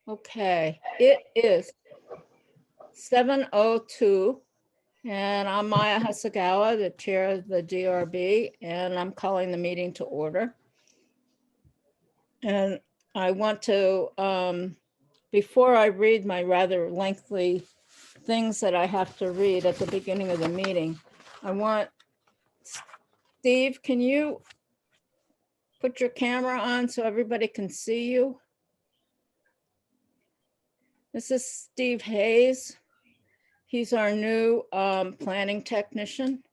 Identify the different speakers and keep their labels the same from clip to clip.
Speaker 1: Okay, it is 7:02, and I'm Maya Hasagawa, the chair of the DRB, and I'm calling the meeting to order. And I want to, before I read my rather lengthy things that I have to read at the beginning of the meeting, I want, Steve, can you put your camera on so everybody can see you? This is Steve Hayes. He's our new planning technician.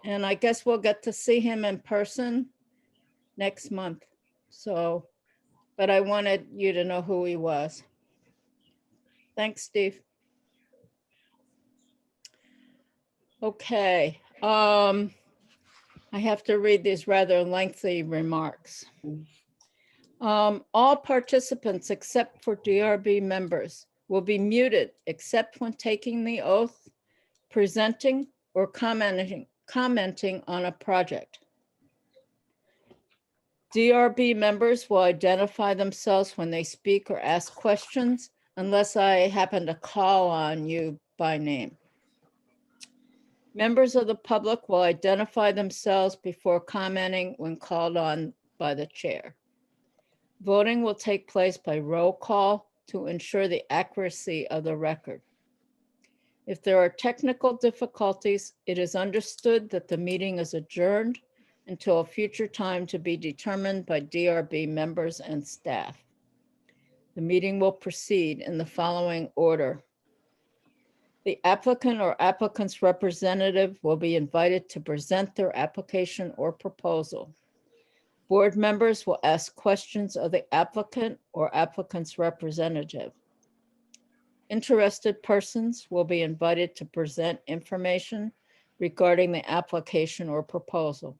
Speaker 1: And I guess we'll get to see him in person next month. So, but I wanted you to know who he was. Thanks, Steve. Okay. I have to read these rather lengthy remarks. All participants except for DRB members will be muted except when taking the oath, presenting, or commenting on a project. DRB members will identify themselves when they speak or ask questions, unless I happen to call on you by name. Members of the public will identify themselves before commenting when called on by the chair. Voting will take place by roll call to ensure the accuracy of the record. If there are technical difficulties, it is understood that the meeting is adjourned until a future time to be determined by DRB members and staff. The meeting will proceed in the following order. The applicant or applicant's representative will be invited to present their application or proposal. Board members will ask questions of the applicant or applicant's representative. Interested persons will be invited to present information regarding the application or proposal.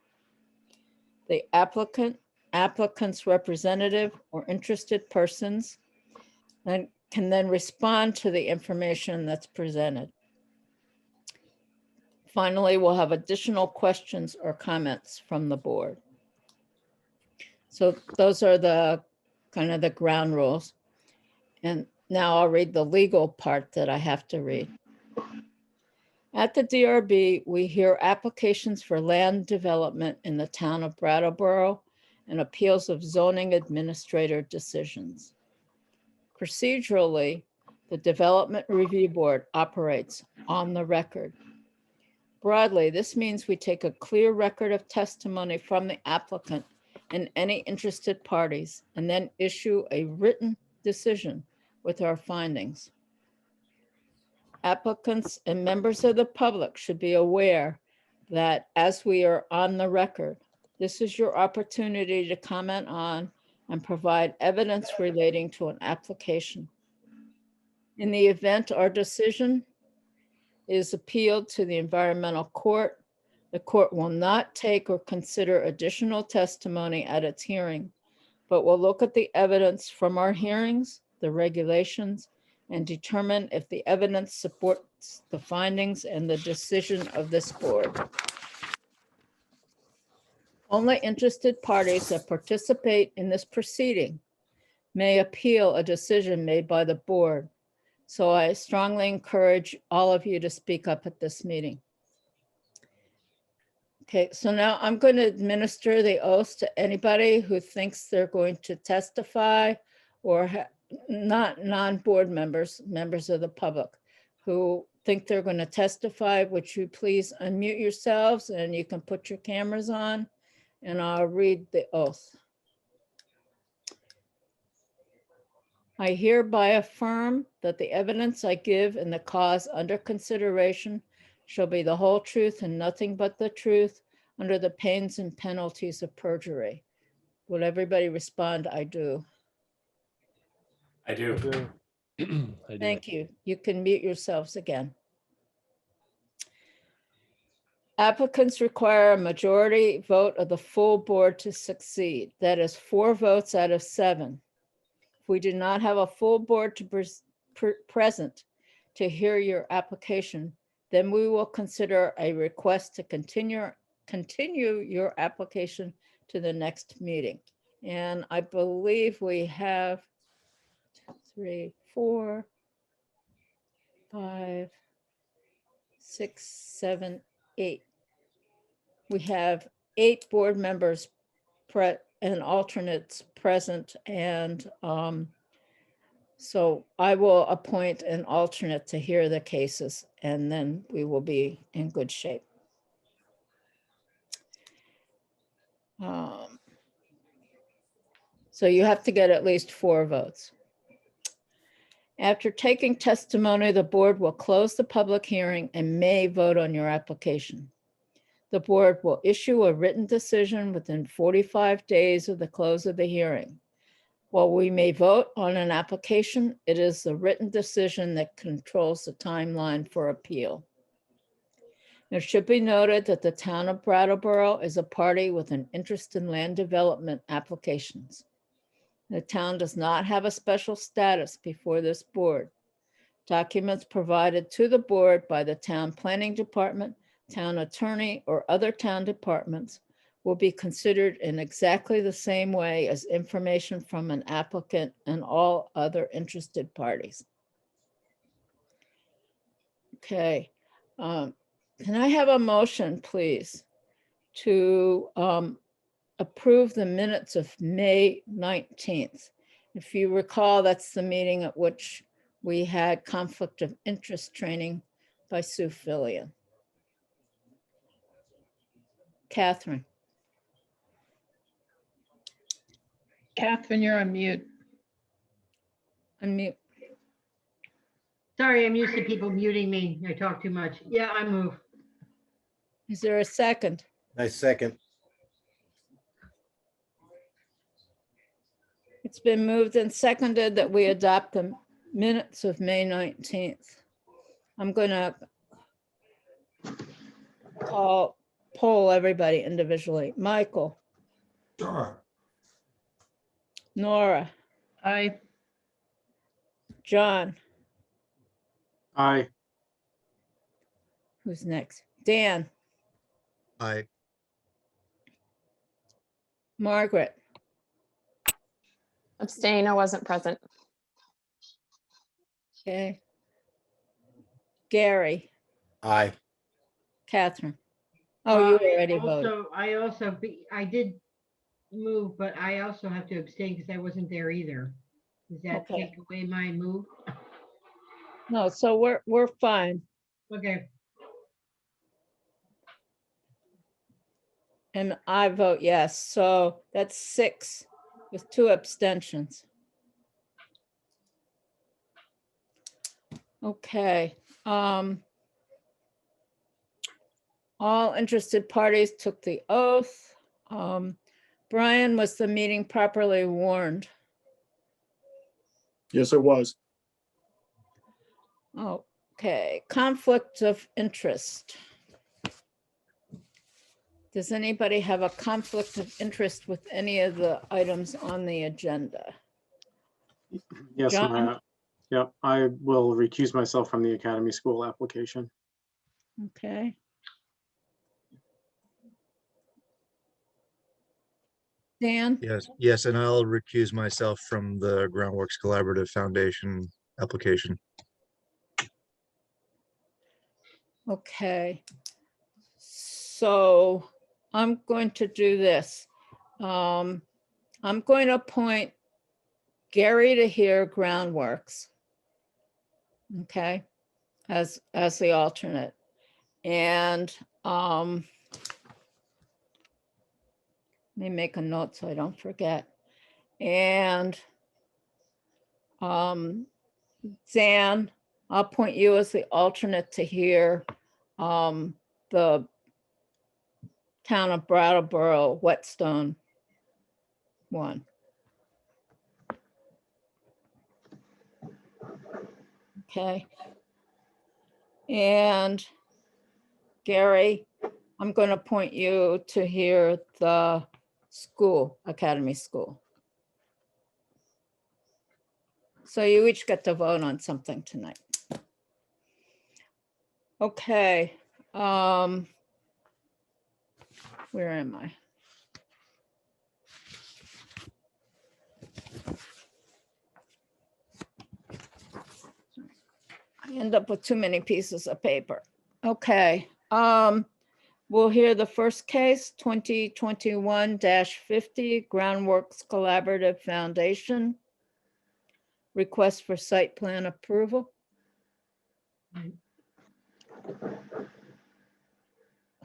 Speaker 1: The applicant, applicant's representative, or interested persons can then respond to the information that's presented. Finally, we'll have additional questions or comments from the board. So those are the kind of the ground rules. And now I'll read the legal part that I have to read. At the DRB, we hear applications for land development in the town of Brattleboro and appeals of zoning administrator decisions. Procedurally, the Development Review Board operates on the record. Broadly, this means we take a clear record of testimony from the applicant and any interested parties, and then issue a written decision with our findings. Applicants and members of the public should be aware that as we are on the record, this is your opportunity to comment on and provide evidence relating to an application. In the event our decision is appealed to the environmental court, the court will not take or consider additional testimony at its hearing, but will look at the evidence from our hearings, the regulations, and determine if the evidence supports the findings and the decision of this board. Only interested parties that participate in this proceeding may appeal a decision made by the board. So I strongly encourage all of you to speak up at this meeting. Okay, so now I'm going to administer the oath to anybody who thinks they're going to testify, or not non-board members, members of the public who think they're going to testify. Would you please unmute yourselves and you can put your cameras on, and I'll read the oath. I hereby affirm that the evidence I give in the cause under consideration shall be the whole truth and nothing but the truth, under the pains and penalties of perjury. Would everybody respond? I do.
Speaker 2: I do.
Speaker 3: I do.
Speaker 1: Thank you. You can mute yourselves again. Applicants require a majority vote of the full board to succeed. That is 4 votes out of 7. If we do not have a full board to present to hear your application, then we will consider a request to continue your application to the next meeting. And I believe we have 3, 4, 5, 6, 7, 8. We have 8 board members and alternates present, and so I will appoint an alternate to hear the cases, and then we will be in good shape. So you have to get at least 4 votes. After taking testimony, the board will close the public hearing and may vote on your application. The board will issue a written decision within 45 days of the close of the hearing. While we may vote on an application, it is the written decision that controls the timeline for appeal. It should be noted that the town of Brattleboro is a party with an interest in land development applications. The town does not have a special status before this board. Documents provided to the board by the town planning department, town attorney, or other town departments will be considered in exactly the same way as information from an applicant and all other interested parties. Okay, can I have a motion, please, to approve the minutes of May 19th? If you recall, that's the meeting at which we had conflict of interest training by Sue Fillion. Catherine.
Speaker 3: Catherine, you're on mute.
Speaker 1: Unmute.
Speaker 4: Sorry, I'm used to people muting me. I talk too much. Yeah, I move.
Speaker 1: Is there a second?
Speaker 5: I second.
Speaker 1: It's been moved and seconded that we adopt the minutes of May 19th. I'm going to poll everybody individually. Michael,
Speaker 2: Sure.
Speaker 1: Nora,
Speaker 3: Aye.
Speaker 1: John,
Speaker 6: Aye.
Speaker 1: who's next? Dan,
Speaker 5: Aye.
Speaker 1: Margaret,
Speaker 7: Abstain, I wasn't present.
Speaker 1: okay. Gary,
Speaker 5: Aye.
Speaker 1: Catherine. Oh, you
Speaker 4: I
Speaker 1: already voted.
Speaker 4: I did move, but I also have to abstain because I wasn't there either. Does that
Speaker 1: Okay.
Speaker 4: take away my move?
Speaker 1: No, so we're fine.
Speaker 4: Okay,
Speaker 1: And I vote yes. So that's 6 with 2 abstentions. Okay. All interested parties took the oath. Brian, was the meeting properly warned?
Speaker 6: Yes, it was.
Speaker 1: Okay, conflict of interest. Does anybody have a conflict of interest with any of the items on the agenda?
Speaker 6: Yes,
Speaker 1: John?
Speaker 6: Matt. Yeah, I will recuse myself from the Academy School application.
Speaker 1: Okay. Dan?
Speaker 5: Yes, and I'll recuse myself from the Groundworks Collaborative Foundation application.
Speaker 1: Okay. So I'm going to do this. I'm going to appoint Gary to hear Groundworks. Okay, as the alternate. And let me make a note so I don't forget. And Zan, I'll appoint you as the alternate to hear the town of Brattleboro Whetstone one. Okay. And Gary, I'm going to appoint you to hear the school, Academy School. So you each get to vote on something tonight. Okay. Where am I? End up with too many pieces of paper. Okay, we'll hear the first case, 2021-50, Groundworks Collaborative Foundation. Request for site plan approval.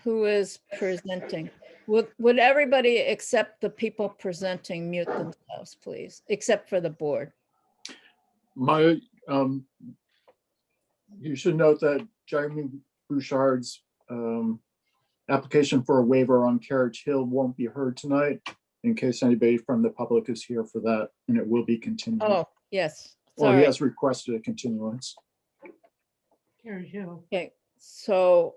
Speaker 1: Who is presenting? Would everybody except the people presenting mute themselves, please, except for the board?
Speaker 7: My, you should note that Jeremy Bouchard's application for a waiver on Carriage Hill won't be heard tonight, in case anybody from the public is here for that, and it will be continued.
Speaker 1: Oh, yes,
Speaker 7: Well, he
Speaker 1: sorry.
Speaker 7: has requested a continuance.
Speaker 4: Carriage Hill.
Speaker 1: Okay, so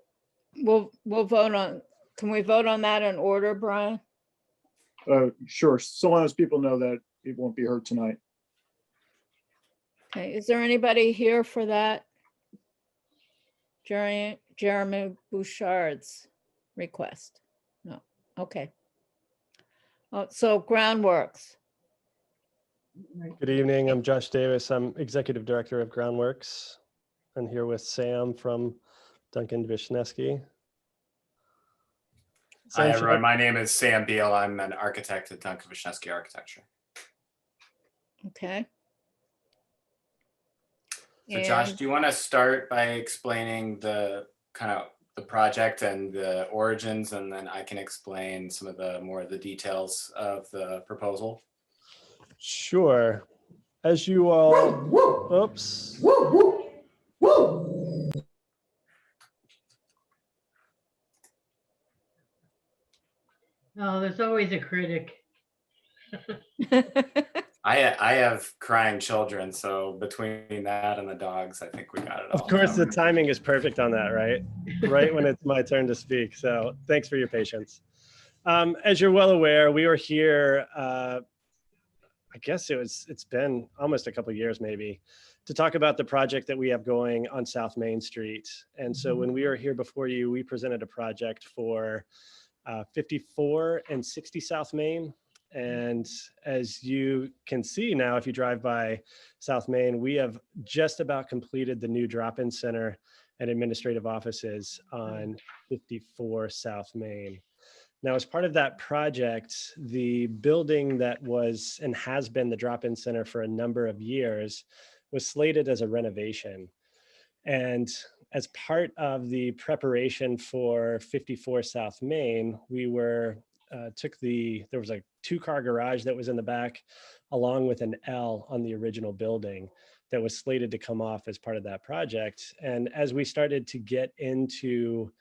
Speaker 1: we'll vote on, can we vote on that in order, Brian?
Speaker 7: Sure, so long as people know that it won't be heard tonight.
Speaker 1: Okay, is there anybody here for that? Jeremy Bouchard's request? No, okay. So Groundworks,
Speaker 4: Right.
Speaker 8: Good evening. I'm Josh Davis. I'm Executive Director of Groundworks. I'm here with Sam from Duncan Vishneski.
Speaker 2: Hi,
Speaker 8: Sam,
Speaker 2: everyone. My name is Sam Beal. I'm an architect at Duncan Vishneski Architecture.
Speaker 1: okay.
Speaker 2: So Josh,
Speaker 1: And-
Speaker 2: do you want to start by explaining the kind of the project and the origins, and then I can explain some of the more of the details of the proposal?
Speaker 8: Sure. As you all, oops.
Speaker 4: Oh, there's always a critic.
Speaker 2: I have crying children, so between that and the dogs, I think we got it all.
Speaker 8: Of course, the
Speaker 2: covered.
Speaker 8: timing is perfect on that, right? Right when it's my turn to speak. So thanks for your patience. As you're well aware, we were here, I guess it's been almost a couple of years maybe, to talk about the project that we have going on South Main Street. And so when we were here before you, we presented a project for 54 and 60 South Main. And as you can see now, if you drive by South Main, we have just about completed the new drop-in center and administrative offices on 54 South Main. Now, as part of that project, the building that was and has been the drop-in center for a number of years was slated as a renovation. And as part of the preparation for 54 South Main, we were there was a 2-car garage that was in the back, along with an L on the original building that was slated to come off as part of that project. And as we started to get into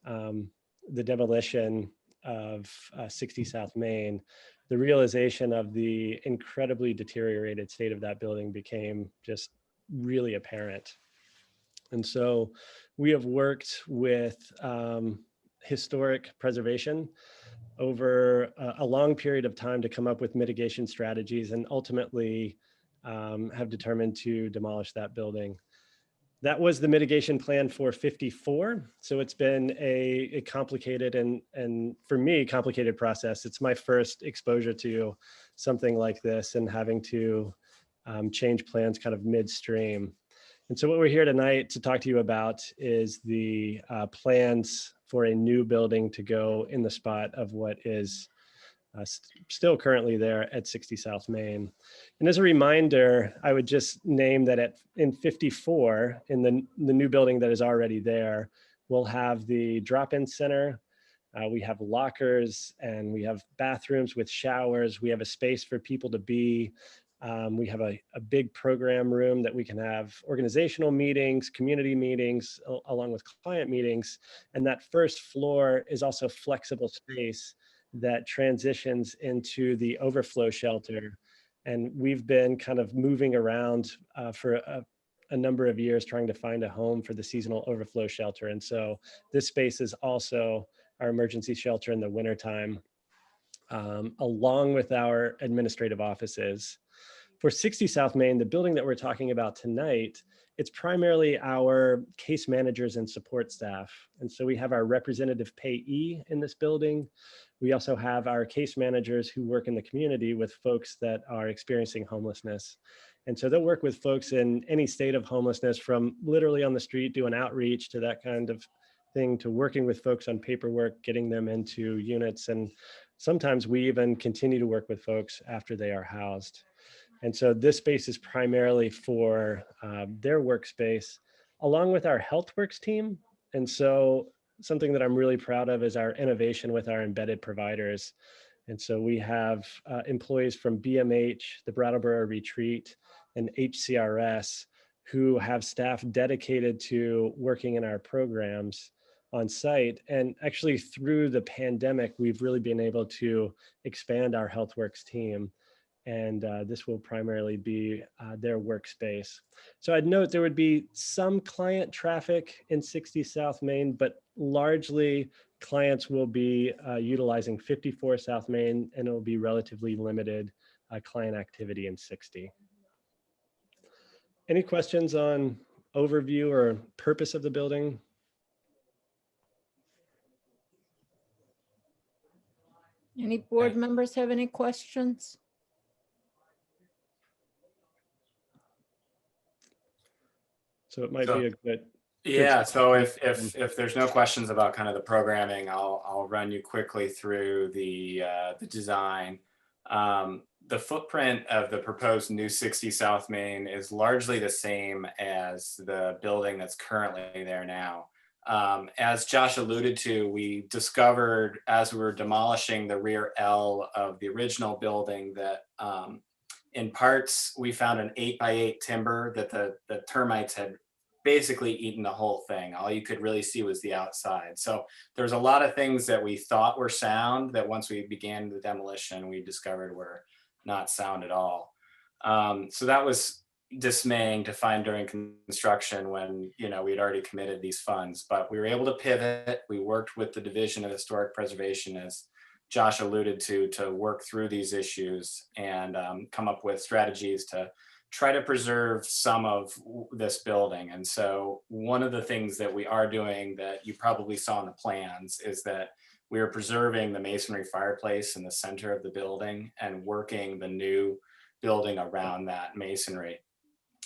Speaker 8: the demolition of 60 South Main, the realization of the incredibly deteriorated state of that building became just really apparent. And so we have worked with historic preservation over a long period of time to come up with mitigation strategies, and ultimately have determined to demolish that building. That was the mitigation plan for 54. So it's been a complicated and for me, complicated process. It's my first exposure to something like this and having to change plans kind of midstream. And so what we're here tonight to talk to you about is the plans for a new building to go in the spot of what is still currently there at 60 South Main. And as a reminder, I would just name that in 54, in the new building that is already there, we'll have the drop-in center. We have lockers and we have bathrooms with showers. We have a space for people to be. We have a big program room that we can have organizational meetings, community meetings, along with client meetings. And that first floor is also flexible space that transitions into the overflow shelter. And we've been kind of moving around for a number of years trying to find a home for the seasonal overflow shelter. And so this space is also our emergency shelter in the wintertime, along with our administrative offices. For 60 South Main, the building that we're talking about tonight, it's primarily our case managers and support staff. And so we have our representative payee in this building. We also have our case managers who work in the community with folks that are experiencing homelessness. And so they'll work with folks in any state of homelessness, from literally on the street doing outreach to that kind of thing, to working with folks on paperwork, getting them into units. And sometimes we even continue to work with folks after they are housed. And so this space is primarily for their workspace, along with our HealthWorks team. And so something that I'm really proud of is our innovation with our embedded providers. And so we have employees from BMH, the Brattleboro Retreat, and HCRS who have staff dedicated to working in our programs on site. And actually through the pandemic, we've really been able to expand our HealthWorks team. And this will primarily be their workspace. So I'd note there would be some client traffic in 60 South Main, but largely clients will be utilizing 54 South Main, and it will be relatively limited client activity in 60. Any questions on overview or purpose of the building?
Speaker 1: Any board members have any questions?
Speaker 8: So it might
Speaker 2: So-
Speaker 8: be a good.
Speaker 2: Yeah, so if there's no questions about kind of the programming, I'll run you quickly through the design. The footprint of the proposed new 60 South Main is largely the same as the building that's currently there now. As Josh alluded to, we discovered as we were demolishing the rear L of the original building that in parts we found an 8x8 timber that the termites had basically eaten the whole thing. All you could really see was the outside. So there's a lot of things that we thought were sound that once we began the demolition, we discovered were not sound at all. So that was dismaying to find during construction when, you know, we'd already committed these funds, but we were able to pivot. We worked with the Division of Historic Preservation, as Josh alluded to work through these issues and come up with strategies to try to preserve some of this building. And so one of the things that we are doing that you probably saw in the plans is that we are preserving the masonry fireplace in the center of the building and working the new building around that masonry.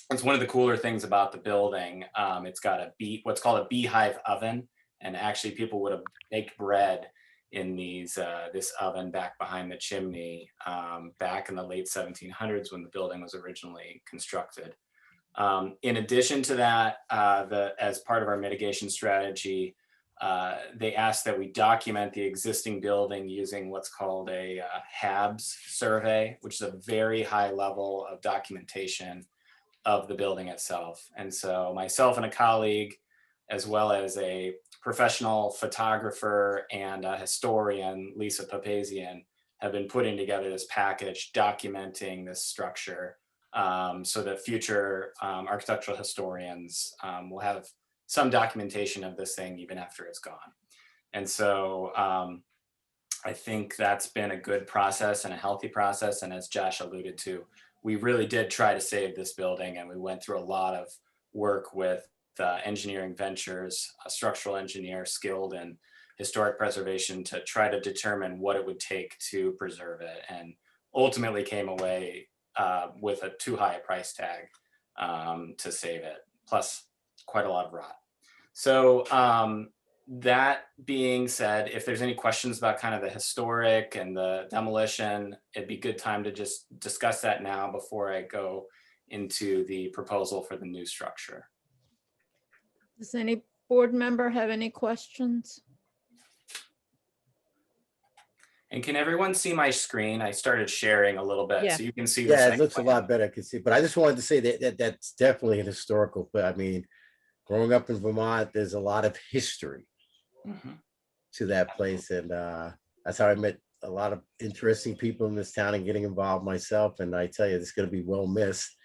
Speaker 2: It's one of the cooler things about the building. It's got what's called a beehive oven, and actually people would have baked bread in this oven back behind the chimney back in the late 1700s when the building was originally constructed. In addition to that, as part of our mitigation strategy, they asked that we document the existing building using what's called a HABS survey, which is a very high level of documentation of the building itself. And so myself and a colleague, as well as a professional photographer and a historian, Lisa Papazian, have been putting together this package documenting this structure so that future architectural historians will have some documentation of this thing even after it's gone. And so I think that's been a good process and a healthy process. And as Josh alluded to, we really did try to save this building, and we went through a lot of work with engineering ventures, a structural engineer skilled in historic preservation to try to determine what it would take to preserve it, and ultimately came away with a too high a price tag to save it, plus quite a lot of rot. So that being said, if there's any questions about kind of the historic and the demolition, it'd be a good time to just discuss that now before I go into the proposal for the new structure.
Speaker 1: Does any board member have any questions?
Speaker 2: And can everyone see my screen? I started sharing a little bit,
Speaker 1: Yeah.
Speaker 2: so you can see the
Speaker 9: Yeah,
Speaker 2: site
Speaker 9: it looks a
Speaker 2: plan.
Speaker 9: lot better. I can see, but I just wanted to say that that's definitely an historical, but I mean, growing up in Vermont, there's a lot of history
Speaker 2: Mhm.
Speaker 9: to that place. And that's how I met a lot of interesting people in this town and getting involved myself. And I tell you, it's going to be well missed.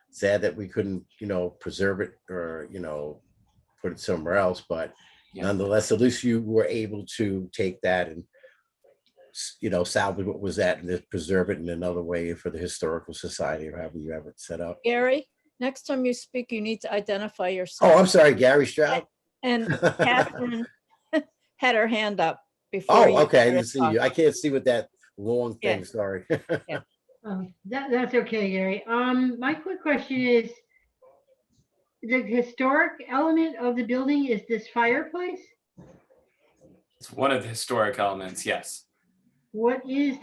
Speaker 9: Sad that we couldn't, preserve it or, put it somewhere else. But
Speaker 2: Yeah.
Speaker 9: nonetheless, at least you were able to take that and salvage what was that and just preserve it in another way for the historical society or however you have it set up.
Speaker 1: Gary, next time you speak, you need to identify
Speaker 9: Oh,
Speaker 1: yourself.
Speaker 9: I'm sorry, Gary Stroud.
Speaker 1: And Catherine had her hand up before.
Speaker 9: Oh, okay. I
Speaker 1: started
Speaker 9: didn't see you. I
Speaker 1: talking.
Speaker 9: can't see with that long thing.
Speaker 1: Yeah.
Speaker 9: Sorry.
Speaker 4: That's okay, Gary. My quick question is, the historic element of the building is this fireplace?
Speaker 2: It's one of the historic elements, yes.
Speaker 4: What is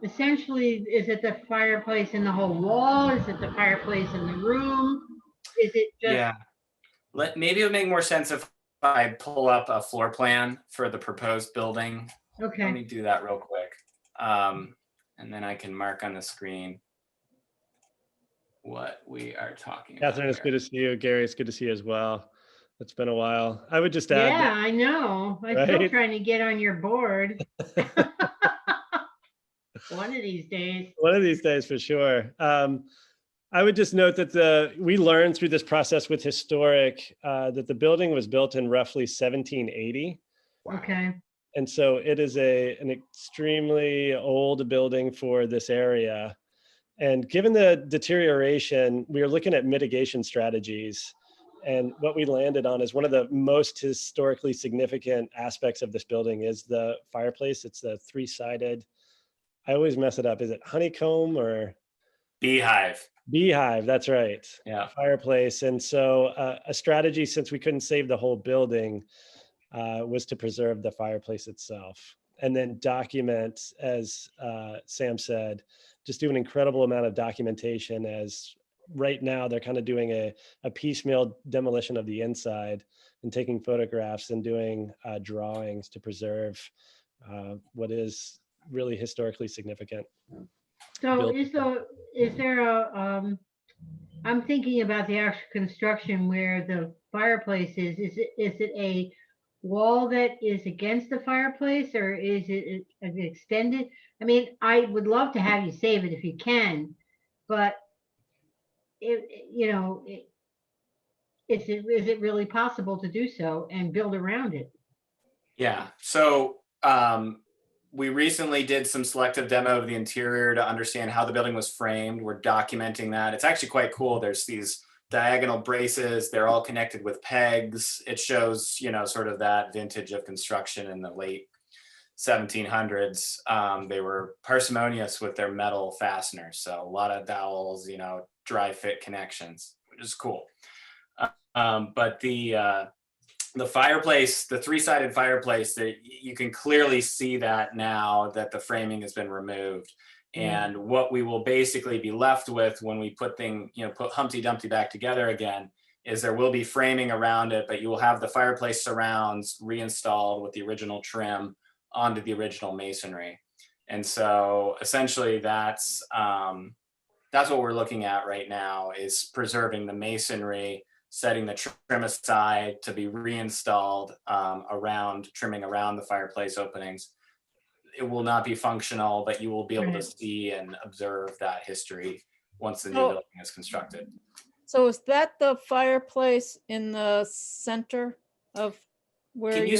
Speaker 4: essentially, is it the fireplace in the whole wall? Is it the fireplace in the room? Is it just?
Speaker 2: Yeah. Maybe it would make more sense if I pull up a floor plan for the proposed building. Let
Speaker 4: Okay,
Speaker 2: me do that real quick. And then I can mark on the screen what we are talking about.
Speaker 8: Catherine, it's
Speaker 2: here.
Speaker 8: good to see you. Gary, it's good to see you as well. It's been a while. I would just add
Speaker 4: yeah,
Speaker 8: that,
Speaker 4: I know. I'm still
Speaker 8: Right?
Speaker 4: trying to get on your board. One of these days.
Speaker 8: one of these days for sure. I would just note that we learned through this process with historic that the building was built in roughly 1780.
Speaker 4: Okay,
Speaker 8: And so it is an extremely old building for this area. And given the deterioration, we are looking at mitigation strategies. And what we landed on is one of the most historically significant aspects of this building is the fireplace. It's the three-sided, I always mess it up. Is it honeycomb or?
Speaker 2: Beehive.
Speaker 8: Beehive, that's right.
Speaker 2: Yeah.
Speaker 8: Fireplace. And so a strategy, since we couldn't save the whole building, was to preserve the fireplace itself and then document, as Sam said, just do an incredible amount of documentation, as right now they're kind of doing a piecemeal demolition of the inside and taking photographs and doing drawings to preserve what is really historically significant.
Speaker 4: so
Speaker 8: building.
Speaker 4: is there a, I'm thinking about the actual construction where the fireplace is. Is it a wall that is against the fireplace, or is it extended? I mean, I would love to have you save it if you can, but is it really possible to do so and build around it?
Speaker 2: Yeah. So we recently did some selective demo of the interior to understand how the building was framed. We're documenting that. It's actually quite cool. There's these diagonal braces. They're all connected with pegs. It shows, sort of that vintage of construction in the late 1700s. They were parsimonious with their metal fasteners. So a lot of dowels, dry fit connections, which is cool. But the fireplace, the three-sided fireplace, that you can clearly see that now that the framing has been removed. And what we will basically be left with when we put Humpty Dumpty back together again is there will be framing around it, but you will have the fireplace surrounds reinstalled with the original trim onto the original masonry. And so essentially that's what we're looking at right now, is preserving the masonry, setting the trim aside to be reinstalled trimming around the fireplace openings. It will not be functional, but you will be able to see and observe that history once the new building is constructed.
Speaker 1: So is that the fireplace in the center of where?
Speaker 2: Can you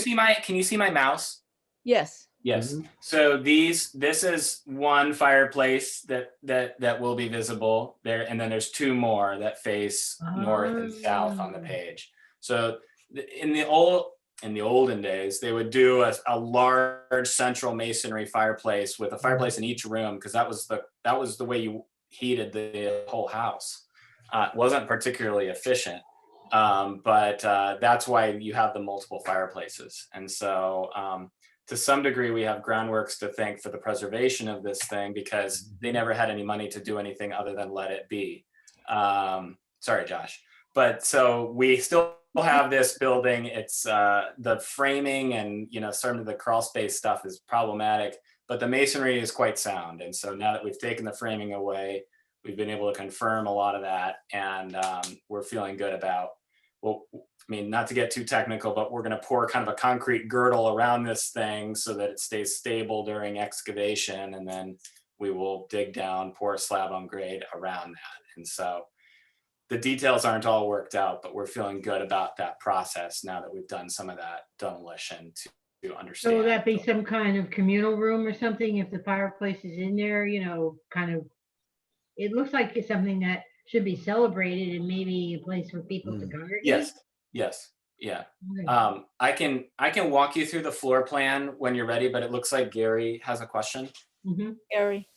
Speaker 2: see my mouse?
Speaker 1: Yes.
Speaker 2: Yes. So this is one fireplace that will be visible there, and then there's two more that face north and south on the page. So in the olden days, they would do a large central masonry fireplace with a fireplace in each room, because that was the way you heated the whole house. It wasn't particularly efficient, but that's why you have the multiple fireplaces. And so to some degree, we have Groundworks to thank for the preservation of this thing, because they never had any money to do anything other than let it be. Sorry, Josh. But so we still have this building. It's the framing and some of the crawl space stuff is problematic, but the masonry is quite sound. And so now that we've taken the framing away, we've been able to confirm a lot of that, and we're feeling good about, not to get too technical, but we're going to pour kind of a concrete girdle around this thing so that it stays stable during excavation, and then we will dig down, pour a slab on grade around that. And so the details aren't all worked out, but we're feeling good about that process now that we've done some of that demolition understand.
Speaker 4: So will that be some kind of communal room or something if the fireplace is in there, kind of, it looks like it's something that should be celebrated and maybe a place for people to congregate?
Speaker 2: Yes, yeah.
Speaker 4: Okay.
Speaker 2: I can walk you through the floor plan when you're ready, but it looks like Gary has a question.
Speaker 4: Mhm.
Speaker 1: Gary,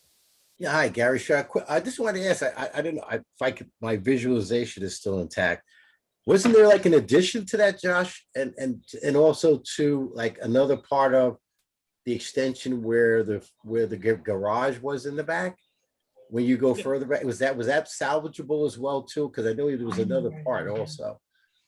Speaker 9: Yeah, hi, Gary. Sure. I just wanted to ask, I don't know if I could, my visualization is still intact. Wasn't there like an addition to that, Josh? And also to like another part of the extension where the garage was in the back? When you go further back, was that salvageable as well too? Because I know there was another part also.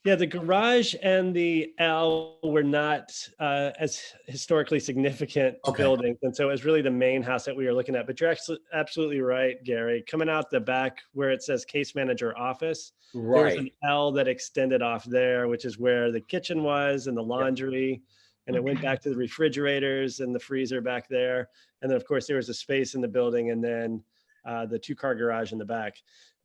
Speaker 8: Yeah, the garage and the L were not as historically significant
Speaker 9: Okay.
Speaker 8: buildings. And so it was really the main house that we were looking at. But you're absolutely right, Gary. Coming out the back where it says case manager office, there was
Speaker 9: Right.
Speaker 8: an L that extended off there, which is where the kitchen was and the laundry. And it went back to the refrigerators and the freezer back there. And then, of course, there was a space in the building and then the 2-car garage in the back.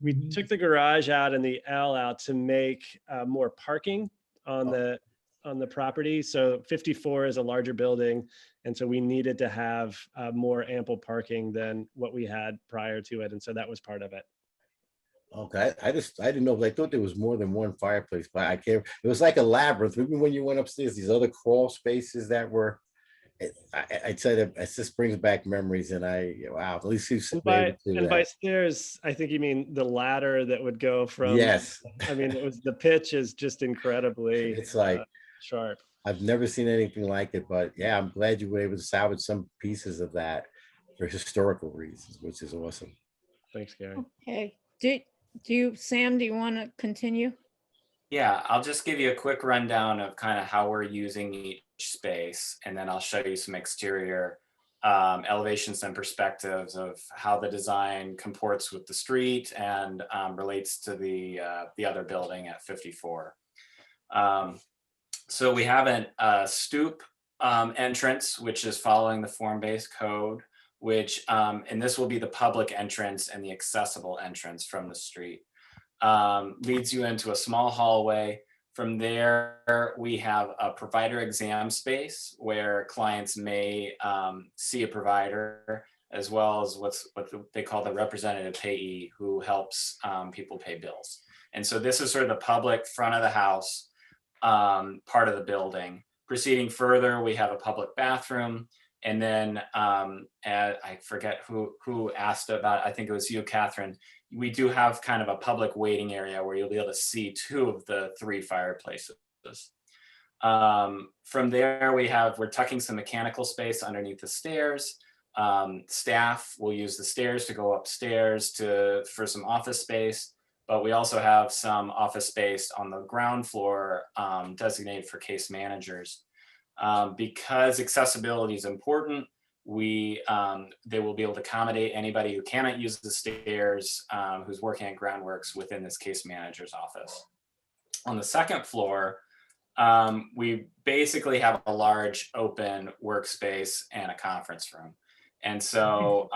Speaker 8: We took the garage out and the L out to make more parking on the property. So 54 is a larger building. And so we needed to have more ample parking than what we had prior to it. And so that was part of it.
Speaker 9: Okay, I didn't know. I thought there was more than one fireplace, but I can't. It was like a labyrinth. Even when you went upstairs, these other crawl spaces that were. I tell you, it just brings back memories, and wow, at least you
Speaker 8: by stairs, I think you mean the ladder that would go from.
Speaker 9: Yes,
Speaker 8: I mean, the pitch is just incredibly.
Speaker 9: It's like
Speaker 8: sharp.
Speaker 9: I've never seen anything like it, but yeah, I'm glad you were able to salvage some pieces of that for historical reasons, which is awesome.
Speaker 8: Thanks, Gary.
Speaker 1: okay. Sam, do you want to continue?
Speaker 2: Yeah, I'll just give you a quick rundown of kind of how we're using each space, and then I'll show you some exterior elevations and perspectives of how the design comports with the street and relates to the other building at 54. So we have a stoop entrance, which is following the form-based code, which, and this will be the public entrance and the accessible entrance from the street. Leads you into a small hallway. From there, we have a provider exam space where clients may see a provider, as well as what they call the representative payee, who helps people pay bills. And so this is sort of the public front of the house part of the building. Proceeding further, we have a public bathroom. And then I forget who asked about, I think it was you, Catherine. We do have kind of a public waiting area where you'll be able to see 2 of the 3 fireplaces. From there, we're tucking some mechanical space underneath the stairs. Staff will use the stairs to go upstairs for some office space, but we also have some office space on the ground floor designated for case managers. Because accessibility is important, they will be able to accommodate anybody who cannot use the stairs who's working at Groundworks within this case manager's office. On the second floor, we basically have a large open workspace and a conference room. And so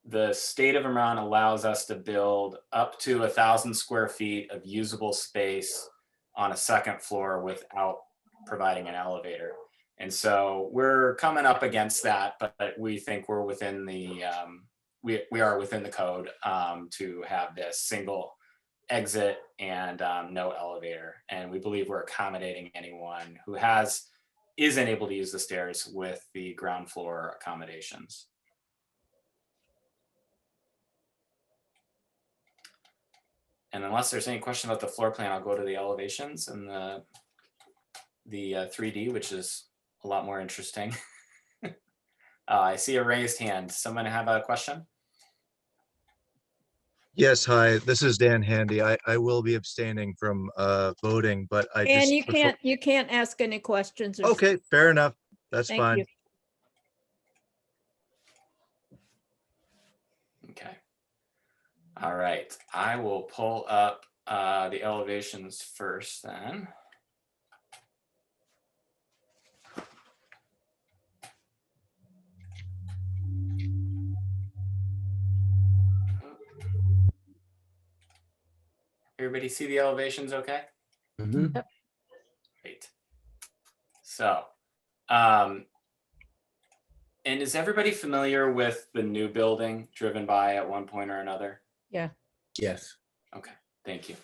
Speaker 2: the state of Vermont allows us to build up to 1,000 square feet of usable space on a second floor without providing an elevator. And so we're coming up against that, but we think we're within the, we are within the code to have this single exit and no elevator. And we believe we're accommodating anyone who isn't able to use the stairs with the ground floor accommodations. And unless there's any question about the floor plan, I'll go to the elevations and the 3D, which is a lot more interesting. I see a raised hand. Someone have a question?
Speaker 5: Yes, hi, this is Dan Handy. I will be abstaining from voting, but I
Speaker 1: And
Speaker 5: just.
Speaker 1: you can't ask any questions. or-
Speaker 5: Okay, fair enough. That's
Speaker 1: Thank
Speaker 5: fine.
Speaker 1: you.
Speaker 2: Okay. All right. I will pull up the elevations first then. Everybody see the elevations okay?
Speaker 9: Mhm.
Speaker 2: Great. So And is everybody familiar with the new building driven by at one point or another?
Speaker 1: Yeah.
Speaker 9: Yes.
Speaker 2: Okay, thank you.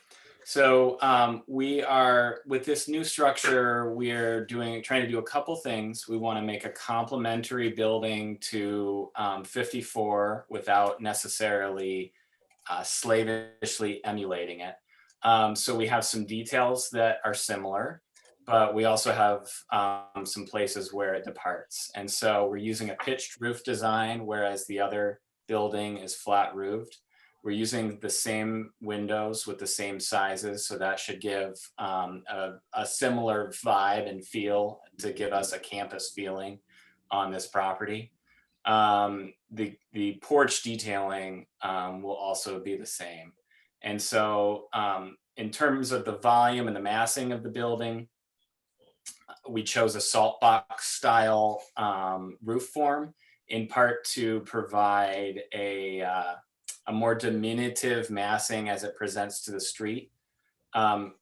Speaker 2: So we are, with this new structure, we're trying to do a couple things. We want to make a complementary building to 54 without necessarily slavishly emulating it. So we have some details that are similar, but we also have some places where it departs. And so we're using a pitched roof design, whereas the other building is flat roofed. We're using the same windows with the same sizes, so that should give a similar vibe and feel to give us a campus feeling on this property. The porch detailing will also be the same. And so in terms of the volume and the massing of the building, we chose a salt box style roof form, in part to provide a more diminutive massing as it presents to the street.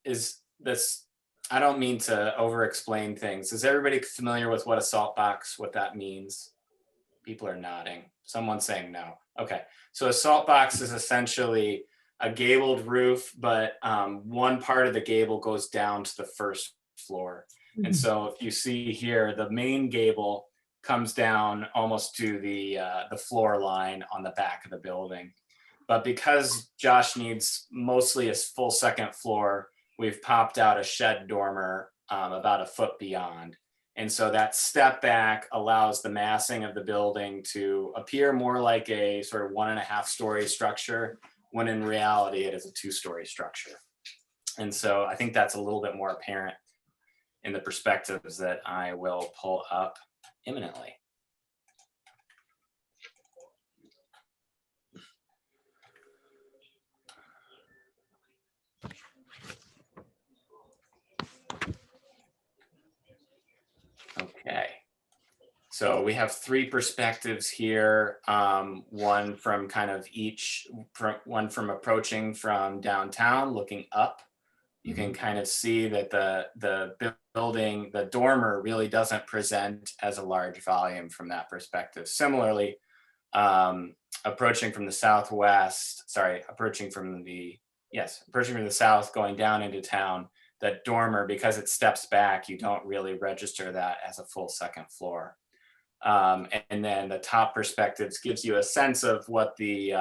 Speaker 2: Is this, I don't mean to over explain things. Is everybody familiar with what a salt box, what that means? People are nodding. Someone's saying no. Okay, so a salt box is essentially a gabled roof, but one part of the gable goes down to the first floor. And so if you see here, the main gable comes down almost to the floor line on the back of the building. But because Josh needs mostly a full second floor, we've popped out a shed dormer about a foot beyond. And so that step back allows the massing of the building to appear more like a sort of 1.5 story structure, when in reality it is a 2-story structure. And so I think that's a little bit more apparent in the perspectives that I will pull up imminently. Okay, so we have 3 perspectives here. One from kind of one from approaching from downtown, looking up. You can kind of see that the building, the dormer really doesn't present as a large volume from that perspective. Similarly, approaching from the southwest, approaching from the south going down into town, that dormer, because it steps back, you don't really register that as a full second floor. And then the top perspectives gives you a sense of what the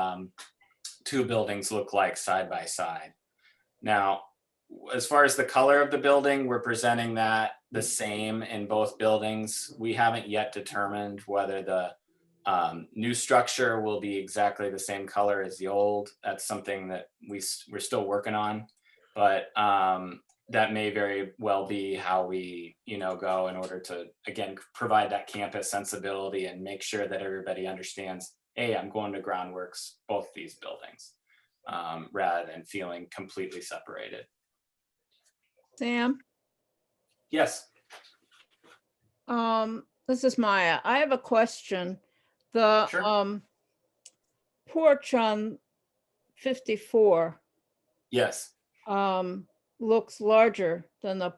Speaker 2: 2 buildings look like side by side. Now, as far as the color of the building, we're presenting that the same in both buildings. We haven't yet determined whether the new structure will be exactly the same color as the old. That's something that we're still working on, but that may very well be how we, go in order to, again, provide that campus sensibility and make sure that everybody understands, hey, I'm going to Groundworks, both these buildings, rather than feeling completely separated.
Speaker 1: Sam,
Speaker 2: Yes.
Speaker 1: this is Maya. I have a question. The
Speaker 2: Sure.
Speaker 1: porch on 54
Speaker 2: Yes.
Speaker 1: looks larger than the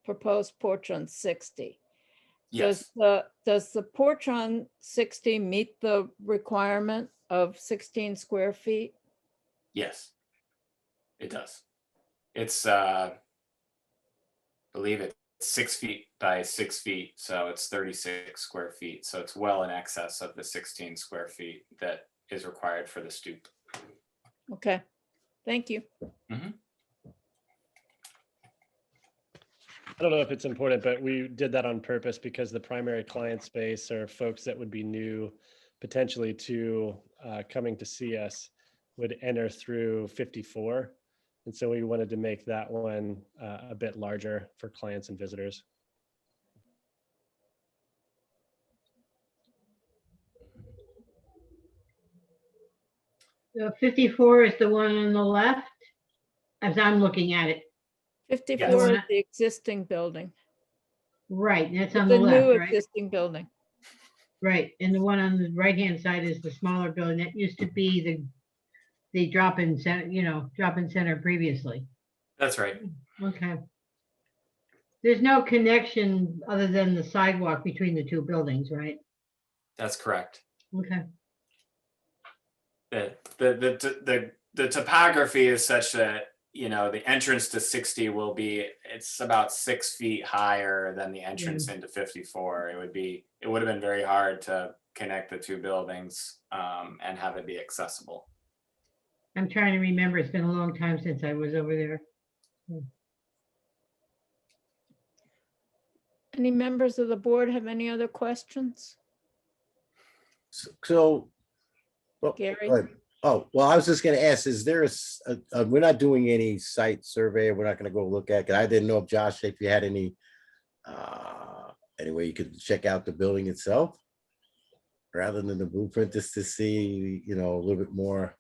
Speaker 1: proposed porch on 60.
Speaker 2: Yes.
Speaker 1: Does the porch on 60 meet the requirement of 16 square feet?
Speaker 2: Yes. It does. It's believe it's 6 feet by 6 feet, so it's 36 square feet. So it's well in excess of the 16 square feet that is required for the stoop.
Speaker 1: Okay, thank you.
Speaker 2: Mm-hmm.
Speaker 8: I don't know if it's important, but we did that on purpose because the primary client space are folks that would be new potentially to coming to see us would enter through 54. And so we wanted to make that one a bit larger for clients and visitors.
Speaker 4: The 54 is the one on the left, as I'm looking at it.
Speaker 1: 54
Speaker 2: Yes.
Speaker 1: is the existing building.
Speaker 4: Right, that's on
Speaker 1: The
Speaker 4: the
Speaker 1: new
Speaker 4: left, right?
Speaker 1: existing building.
Speaker 4: Right, and the one on the right-hand side is the smaller building that used to be the drop-in center, drop-in center previously.
Speaker 2: That's right.
Speaker 4: Okay. There's no connection other than the sidewalk between the two buildings, right?
Speaker 2: That's correct.
Speaker 4: Okay.
Speaker 2: The topography is such that, you know, the entrance to 60 will be, it's about 6 feet higher than the entrance into 54. It would have been very hard to connect the two buildings and have it be accessible.
Speaker 4: I'm trying to remember. It's been a long time since I was over there.
Speaker 1: Any members of the board have any other questions?
Speaker 9: So, well,
Speaker 1: Gary?
Speaker 9: go ahead. Oh, well, I was just gonna ask, is there we're not doing any site survey, we're not gonna go look at, 'cause I didn't know if Josh, if you had any way you could check out the building itself rather than the blueprint, just to see, you know, a little bit more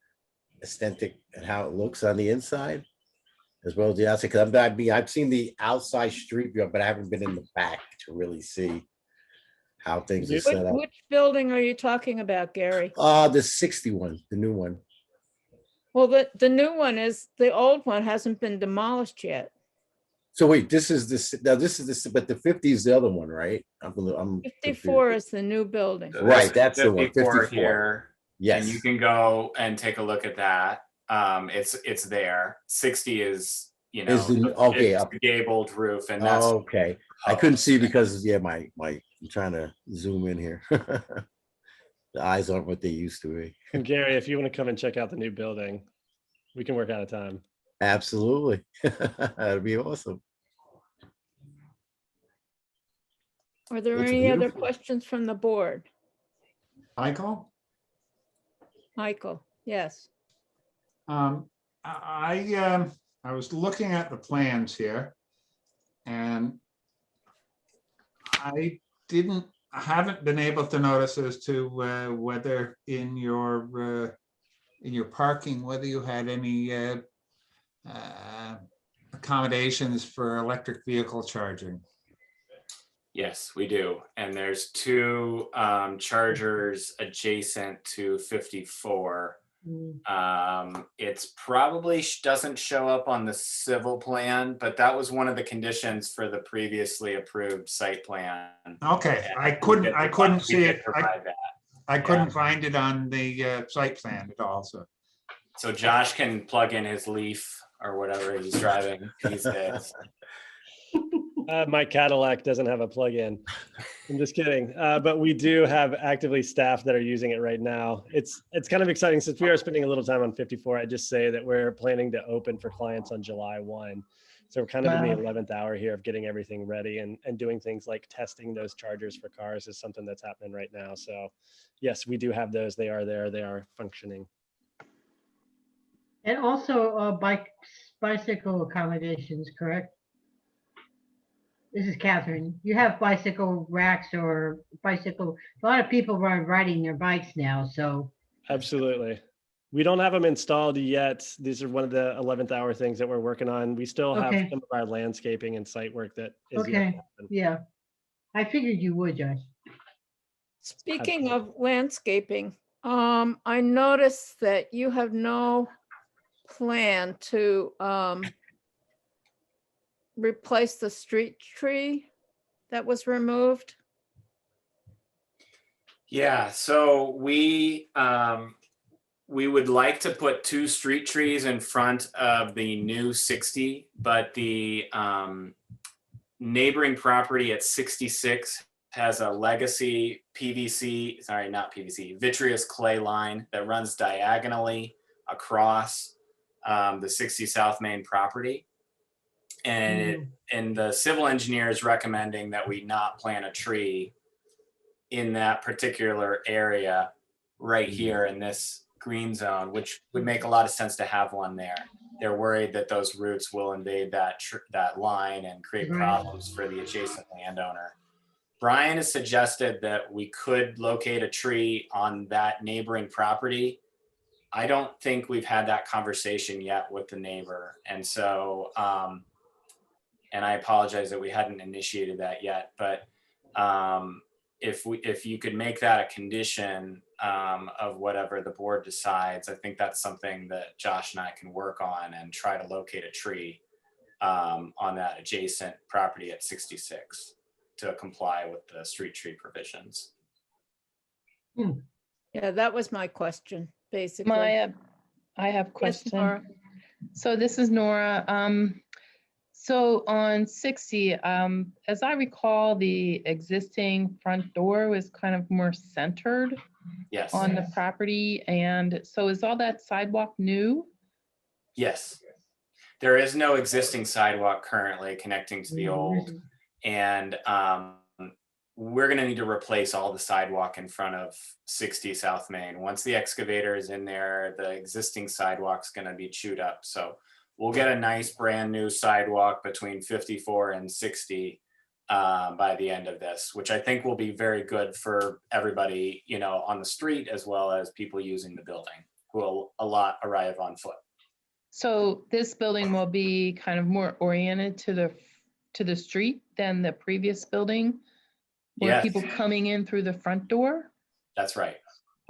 Speaker 9: aesthetic and how it looks on the inside as well as the outside. Because I've seen the outside street view, but I haven't been in the back to really see how things are set up.
Speaker 1: Which building are you talking about, Gary?
Speaker 9: The 61, the new one.
Speaker 1: Well, the new one is, the old one hasn't been demolished yet.
Speaker 9: So wait, this is but the 50 is the other one, right? I'm
Speaker 1: 54 is the new building.
Speaker 2: So
Speaker 9: Right,
Speaker 2: this is
Speaker 9: that's the one,
Speaker 2: 54
Speaker 9: 54.
Speaker 2: here.
Speaker 9: Yes.
Speaker 2: And you can go and take a look at that. It's there. 60 is, you know,
Speaker 9: Is okay,
Speaker 2: it's the gabled roof, and that's
Speaker 9: okay. I couldn't see because my I'm trying to zoom in here. The eyes aren't what they used to be.
Speaker 8: And Gary, if you want to come and check out the new building, we can work out a time.
Speaker 9: Absolutely. That'd be awesome.
Speaker 1: Are there
Speaker 9: It's
Speaker 1: any other
Speaker 9: beautiful.
Speaker 1: questions from the board?
Speaker 10: Michael?
Speaker 1: Michael, yes.
Speaker 10: I was looking at the plans here, and I haven't been able to notice as to whether in your parking, whether you had any accommodations for electric vehicle charging.
Speaker 2: yes, we do. And there's 2 chargers adjacent to 54. It's probably doesn't show up on the civil plan, but that was one of the conditions for the previously approved site plan.
Speaker 10: Okay,
Speaker 2: And
Speaker 10: I couldn't see it.
Speaker 2: provide that.
Speaker 10: I couldn't find it on the site plan at all, so.
Speaker 2: So Josh can plug in his Leaf or whatever he's driving these days.
Speaker 8: My Cadillac doesn't have a plug-in. I'm just kidding. But we do have actively staff that are using it right now. It's kind of exciting since we are spending a little time on 54. I just say that we're planning to open for clients on July 1. So we're kind of in the 11th hour here of getting everything ready and doing things like testing those chargers for cars is something that's happening right now. So yes, we do have those. They are there. They are functioning.
Speaker 4: And also bicycle accommodations, correct? This is Catherine. You have bicycle racks or bicycle, a lot of people are riding their bikes now, so.
Speaker 8: Absolutely. We don't have them installed yet. These are one of the 11th hour things that we're working on. We still have
Speaker 4: Okay.
Speaker 8: some of our landscaping and site work that is yet to
Speaker 4: Okay,
Speaker 8: happen.
Speaker 4: yeah. I figured you would, Josh.
Speaker 1: Speaking of landscaping, I noticed that you have no plan to replace the street tree that was removed.
Speaker 2: Yeah, so we would like to put 2 street trees in front of the new 60, but the neighboring property at 66 has a legacy vitreous clay line that runs diagonally across the 60 South Main property. And the civil engineer is recommending that we not plant a tree in that particular area right here in this green zone, which would make a lot of sense to have one there. They're worried that those roots will invade that line and create problems for the adjacent landowner. Brian has suggested that we could locate a tree on that neighboring property. I don't think we've had that conversation yet with the neighbor. And so, and I apologize that we hadn't initiated that yet, but if you could make that a condition of whatever the board decides, I think that's something that Josh and I can work on and try to locate a tree on that adjacent property at 66 to comply with the street tree provisions.
Speaker 1: Yeah, that was my question, basically.
Speaker 3: Maya, I have a
Speaker 1: Yes,
Speaker 3: question.
Speaker 1: Nora.
Speaker 3: So this is Nora. So on 60, as I recall, the existing front door was kind of more centered
Speaker 2: Yes.
Speaker 3: on the property. And so is all that sidewalk new?
Speaker 2: Yes. There is no existing sidewalk currently connecting to the old, and we're going to need to replace all the sidewalk in front of 60 South Main. Once the excavator is in there, the existing sidewalk's going to be chewed up. So we'll get a nice brand new sidewalk between 54 and 60 by the end of this, which I think will be very good for everybody, you know, on the street, as well as people using the building, who will a lot arrive on foot.
Speaker 3: So this building will be kind of more oriented to the street than the previous building? Where
Speaker 2: Yes.
Speaker 3: people coming in through the front door?
Speaker 2: That's right.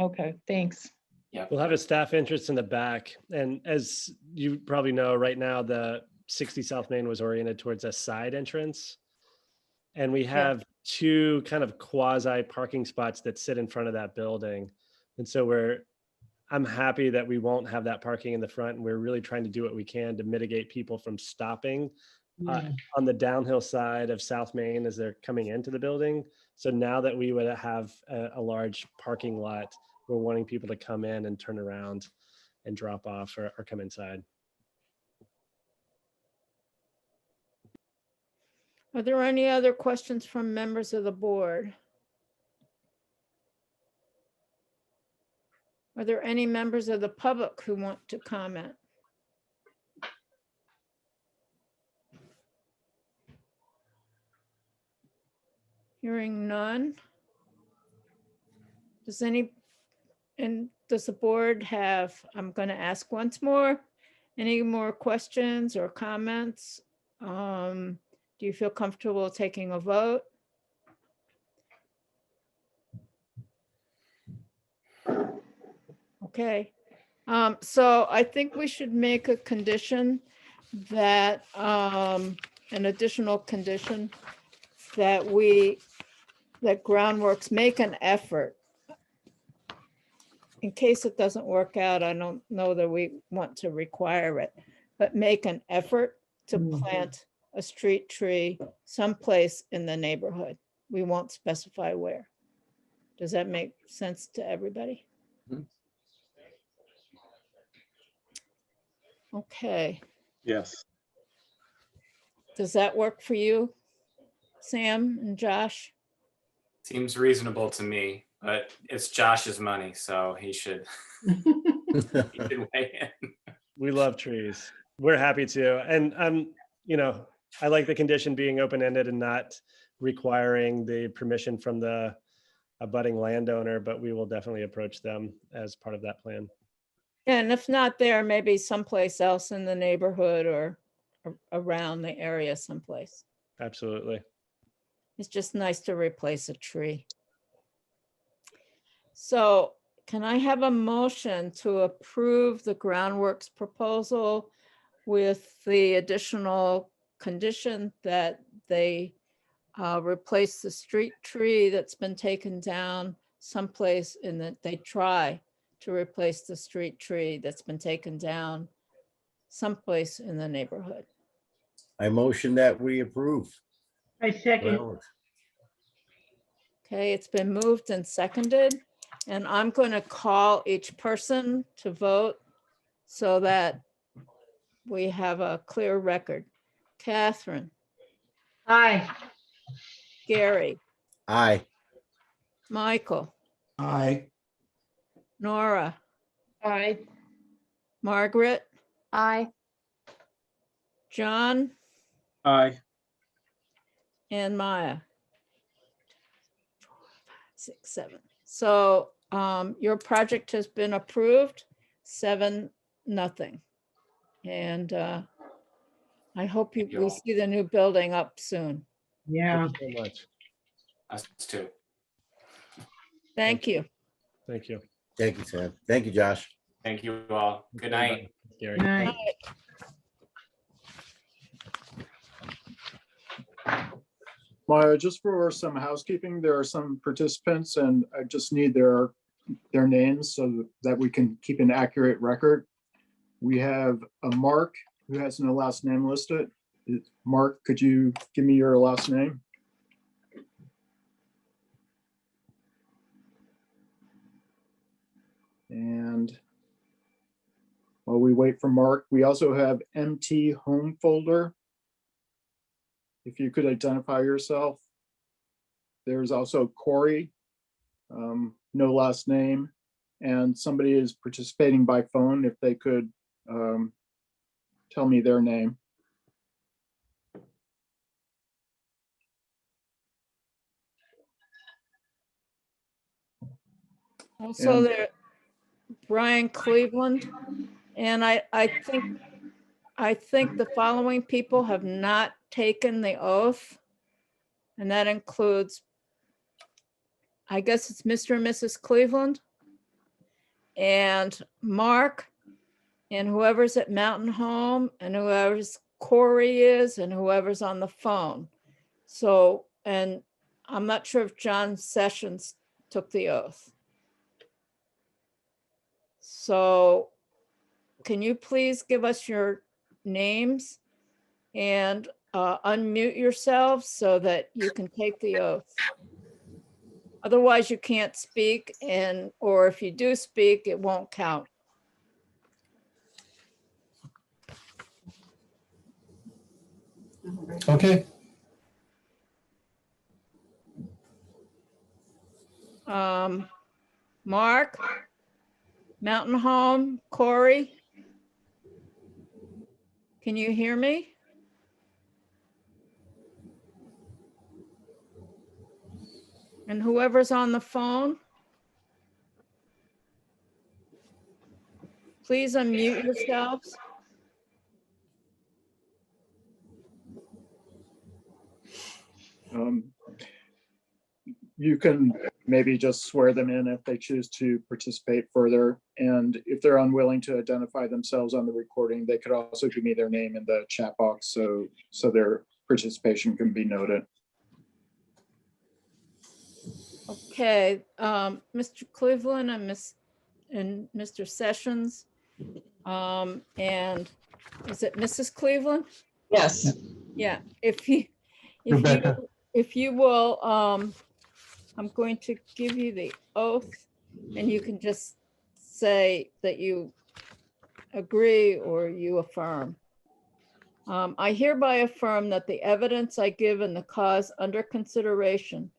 Speaker 3: Okay, thanks.
Speaker 8: We'll have a staff entrance in the back. And as you probably know, right now, the 60 South Main was oriented towards a side entrance. And we have two kind of quasi parking spots that sit in front of that building. And so I'm happy that we won't have that parking in the front. And we're really trying to do what we can to mitigate people from stopping on the downhill side of South Main as they're coming into the building. So now that we would have a large parking lot, we're wanting people to come in and turn around and drop off or come inside.
Speaker 1: Are there any other questions from members of the board? Are there any members of the public who want to comment? Hearing none. Does the board have, I'm going to ask once more, any more questions or comments? Do you feel comfortable taking a vote? Okay. So I think we should make a condition that, an additional condition that Groundworks make an effort. In case it doesn't work out, I don't know that we want to require it, but make an effort to plant a street tree someplace in the neighborhood. We won't specify where. Does that make sense to everybody? Okay.
Speaker 6: Yes.
Speaker 1: Does that work for you, Sam and Josh?
Speaker 2: Seems reasonable to me, but it's Josh's money, so he should, he should weigh in.
Speaker 8: We love trees. We're happy to. And you know, I like the condition being open-ended and not requiring the permission from the abutting landowner, but we will definitely approach them as part of that plan.
Speaker 1: And if not there, maybe someplace else in the neighborhood or around the area someplace.
Speaker 8: Absolutely.
Speaker 1: It's just nice to replace a tree. So can I have a motion to approve the Groundworks proposal with the additional condition that they replace the street tree that's been taken down someplace and that they try to replace the street tree that's been taken down someplace in the neighborhood?
Speaker 9: I motion that we approve.
Speaker 4: I second.
Speaker 9: Well,
Speaker 1: Okay, it's been moved and seconded, and I'm going to call each person to vote so that we have a clear record. Catherine,
Speaker 4: Aye.
Speaker 1: Gary,
Speaker 9: aye.
Speaker 1: Michael,
Speaker 10: Aye.
Speaker 1: Nora,
Speaker 3: Aye.
Speaker 1: Margaret,
Speaker 11: Aye.
Speaker 1: John,
Speaker 6: Aye.
Speaker 1: and Maya. 6, 7. So your project has been approved, 7-0. And I hope we see the new building up soon.
Speaker 4: Yeah.
Speaker 8: Thank you so much.
Speaker 2: Us too.
Speaker 1: Thank you.
Speaker 8: Thank you.
Speaker 9: Thank you, Sam. Thank you, Josh.
Speaker 2: Thank you all. Good night.
Speaker 8: Gary.
Speaker 4: Night.
Speaker 7: Maya, just for some housekeeping, there are some participants and I just need their names so that we can keep an accurate record. We have a Mark who has no last name listed. Mark, could you give me your last name? And while we wait for Mark, we also have MT Home Folder. If you could identify yourself. There's also Corey, no last name, and somebody is participating by phone. If they could tell me their name.
Speaker 1: Also
Speaker 7: And-
Speaker 1: there, Brian Cleveland. And I think the following people have not taken the oath. And that includes, I guess it's Mr. and Mrs. Cleveland and Mark and whoever's at Mountain Home and whoever's Corey is and whoever's on the phone. So, and I'm not sure if John Sessions took the oath. So can you please give us your names and unmute yourselves so that you can take the oath? Otherwise, you can't speak, and or if you do speak, it won't count.
Speaker 11: Okay.
Speaker 1: Mark, Mountain Home, Corey, can you hear me? And whoever's on the phone, please unmute yourselves.
Speaker 7: You can maybe just swear them in if they choose to participate further. And if they're unwilling to identify themselves on the recording, they could also give me their name in the chat box so their participation can be noted.
Speaker 1: Okay, Mr. Cleveland and Mr. Sessions. And is it Mrs. Cleveland?
Speaker 3: Yes.
Speaker 1: Yeah,
Speaker 11: Rebecca.
Speaker 1: if you will, I'm going to give you the oath and you can just say that you agree or you affirm. I hereby affirm that the evidence I give in the cause under consideration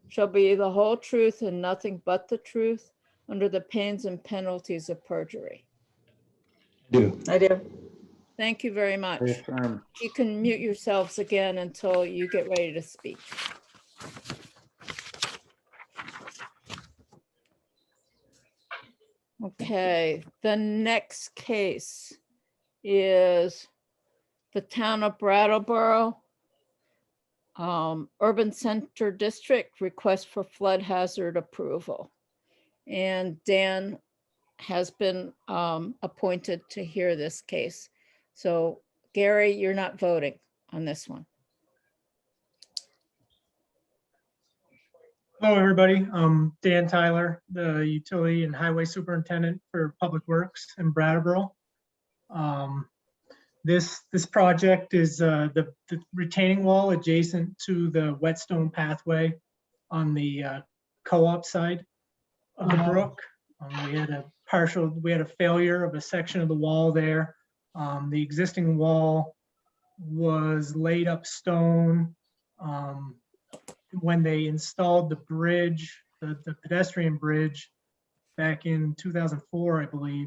Speaker 1: shall be the whole truth and nothing but the truth under the pains and penalties of perjury.
Speaker 3: I do.
Speaker 1: Thank you very much.
Speaker 6: Reaffirm.
Speaker 1: You can mute yourselves again until you get ready to speak. Okay, the next case is the town of Brattleboro, Urban Center District request for flood hazard approval. And Dan has been appointed to hear this case. So Gary, you're not voting on this one.
Speaker 12: Hello, everybody. Dan Tyler, the Utility and Highway Superintendent for Public Works in Brattleboro. This project is the retaining wall adjacent to the whetstone pathway on the co-op side of the brook. We had a failure of a section of the wall there. The existing wall was laid up stone. When they installed the bridge, the pedestrian bridge back in 2004, I believe,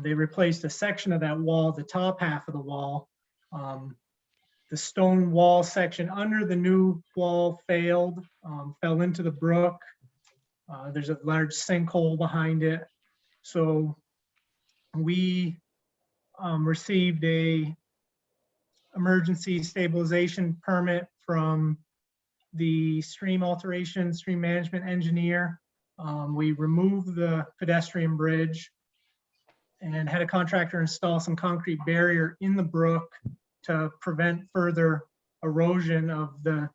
Speaker 12: they replaced a section of that wall, the top half of the wall. The stone wall section under the new wall failed, fell into the brook. There's a large sinkhole behind it. So we received a emergency stabilization permit from the stream management engineer. We removed the pedestrian bridge and had a contractor install some concrete barrier in the brook to prevent further erosion of the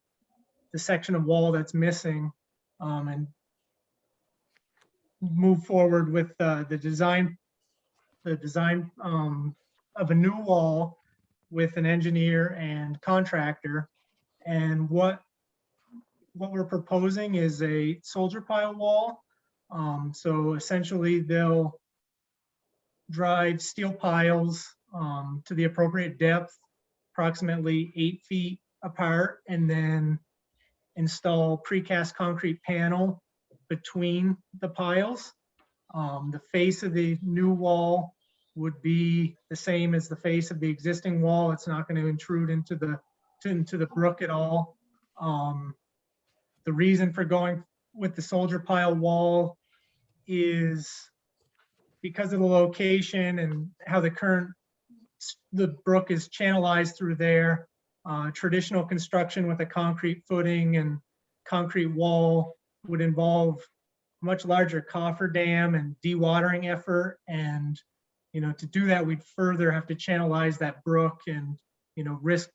Speaker 12: the section of wall that's missing, and move forward with the design of a new wall with an engineer and contractor. And what we're proposing is a soldier pile wall. So essentially they'll drive steel piles to the appropriate depth, approximately 8 feet apart, and then install precast concrete panel between the piles. The face of the new wall would be the same as the face of the existing wall. It's not going to intrude into the brook at all. The reason for going with the soldier pile wall is because of the location and how the brook is channelized through there. Traditional construction with a concrete footing and concrete wall would involve much larger cofferdam and dewatering effort. And, to do that, we'd further have to channelize that brook and, risk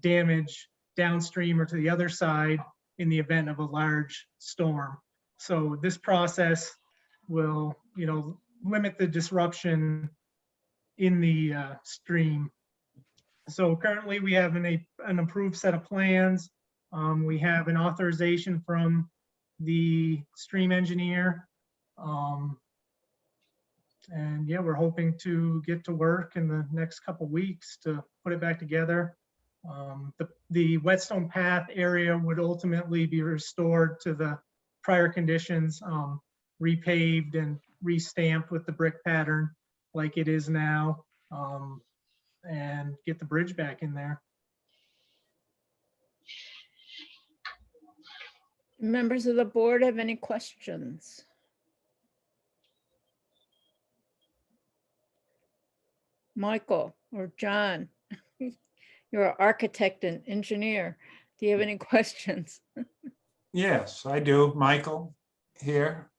Speaker 12: damage downstream or to the other side in the event of a large storm. So this process will, limit the disruption in the stream. So currently we have an approved set of plans. We have an authorization from the stream engineer. And yeah, we're hoping to get to work in the next couple weeks to put it back together. The whetstone path area would ultimately be restored to the prior conditions, repaved and restamped with the brick pattern like it is now, and get the bridge back in there.
Speaker 1: Members of the board have any questions? Michael or John, you're an architect and engineer. Do you have any questions?
Speaker 10: Yes, I do. Michael here.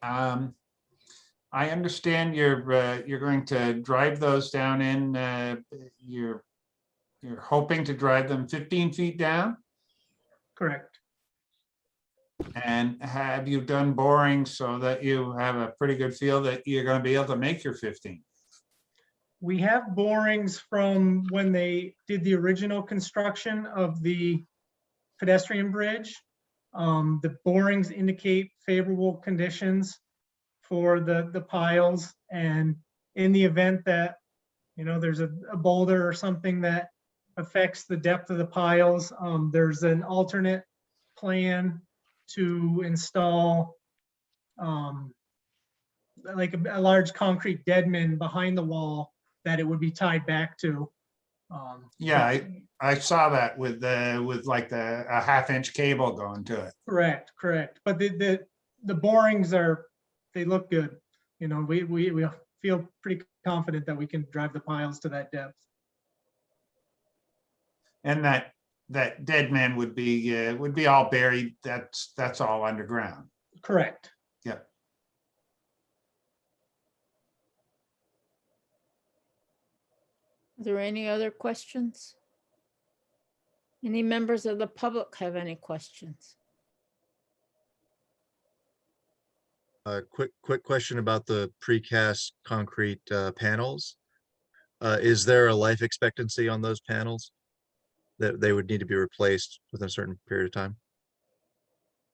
Speaker 10: I understand you're going to drive those down in, you're hoping to drive them 15 feet down?
Speaker 12: Correct.
Speaker 10: And have you done boring so that you have a pretty good feel that you're going to be able to make your 15?
Speaker 12: We have borings from when they did the original construction of the pedestrian bridge. The borings indicate favorable conditions for the piles. And in the event that, there's a boulder or something that affects the depth of the piles, there's an alternate plan to install like a large concrete deadman behind the wall that it would be tied back to.
Speaker 10: Yeah, I saw that with like a 1/2-inch cable going to it.
Speaker 12: Correct. But the borings they look good. We feel pretty confident that we can drive the piles to that depth.
Speaker 10: And that dead man would be all buried. That's all underground.
Speaker 12: Correct.
Speaker 10: Yeah.
Speaker 1: Are there any other questions? Any members of the public have any questions?
Speaker 5: Quick question about the precast concrete panels. Is there a life expectancy on those panels that they would need to be replaced within a certain period of time?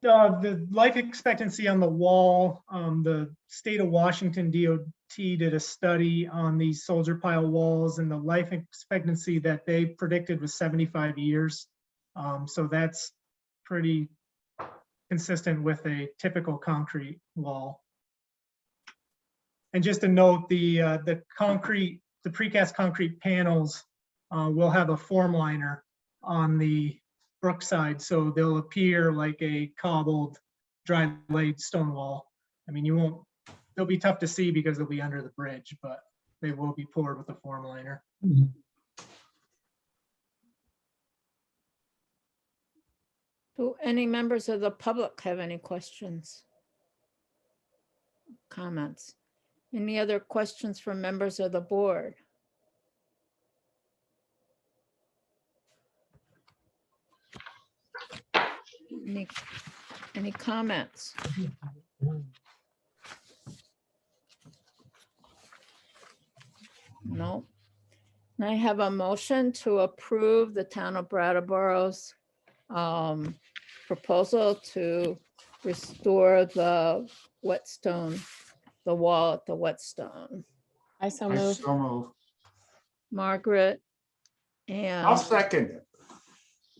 Speaker 12: The life expectancy on the wall, the state of Washington DOT did a study on these soldier pile walls, and the life expectancy that they predicted was 75 years. So that's pretty consistent with a typical concrete wall. And just to note, the precast concrete panels will have a form liner on the brook side, so they'll appear like a cobbled, dry laid stone wall. I mean, they'll be tough to see because they'll be under the bridge, but they will be poured with a form liner.
Speaker 1: Do any members of the public have any questions? Comments? Any other questions from members of the board? Any comments? No. I have a motion to approve the town of Brattleboro's proposal to restore the whetstone, the wall at the whetstone.
Speaker 11: I so
Speaker 10: I
Speaker 11: move.
Speaker 10: so move.
Speaker 1: Margaret
Speaker 10: I'll
Speaker 1: and,
Speaker 10: second it.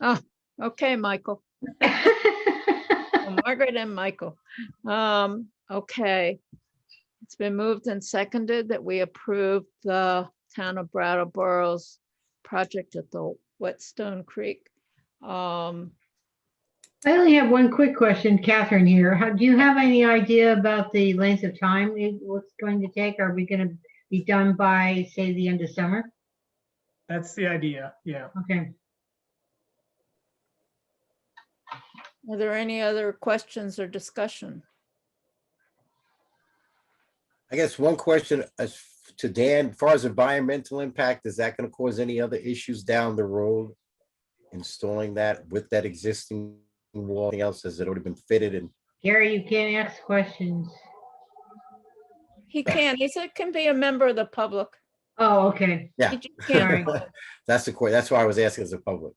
Speaker 1: oh, okay, Michael. So Margaret and Michael. Okay. It's been moved and seconded that we approve the town of Brattleboro's project at the Whetstone Creek.
Speaker 4: I only have one quick question, Catherine here. Do you have any idea about the length of time what's going to take? Are we going to be done by, say, the end of summer?
Speaker 12: That's the idea, yeah.
Speaker 4: Okay.
Speaker 1: Are there any other questions or discussion?
Speaker 9: I guess one question as to Dan, as far as environmental impact, is that going to cause any other issues down the road? Installing that with that existing wall, anything else has it already been fitted and
Speaker 4: Gary, you can't ask questions.
Speaker 1: He can, can be a member of the public.
Speaker 4: Oh, okay.
Speaker 9: yeah.
Speaker 1: He just can't.
Speaker 4: Sorry.
Speaker 9: That's the question. That's why I was asking as a public.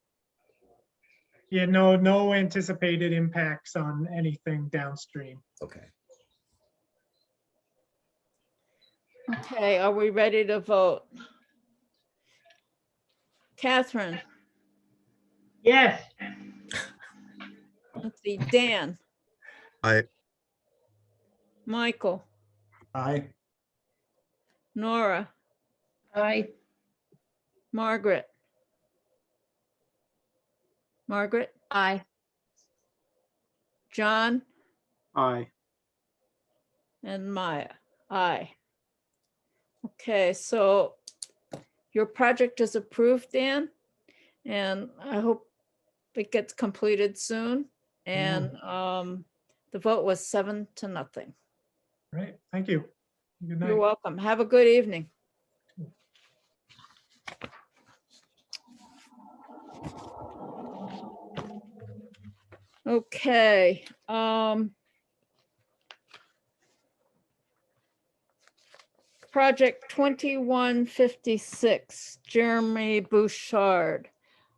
Speaker 12: Yeah, no anticipated impacts on anything downstream.
Speaker 9: Okay.
Speaker 1: Okay, are we ready to vote? Catherine,
Speaker 4: Yes.
Speaker 1: let's see, Dan,
Speaker 5: I,
Speaker 1: Michael,
Speaker 10: Aye.
Speaker 1: Nora,
Speaker 3: Aye.
Speaker 1: Margaret. Margaret,
Speaker 11: Aye.
Speaker 1: John,
Speaker 6: Aye.
Speaker 1: and Maya. Aye. Okay, so your project is approved, Dan, and I hope it gets completed soon. And the vote was 7-0.
Speaker 12: Right, thank you. Good
Speaker 1: You're
Speaker 12: night.
Speaker 1: welcome. Have a good evening. Okay. Project 2156, Jeremy Bouchard,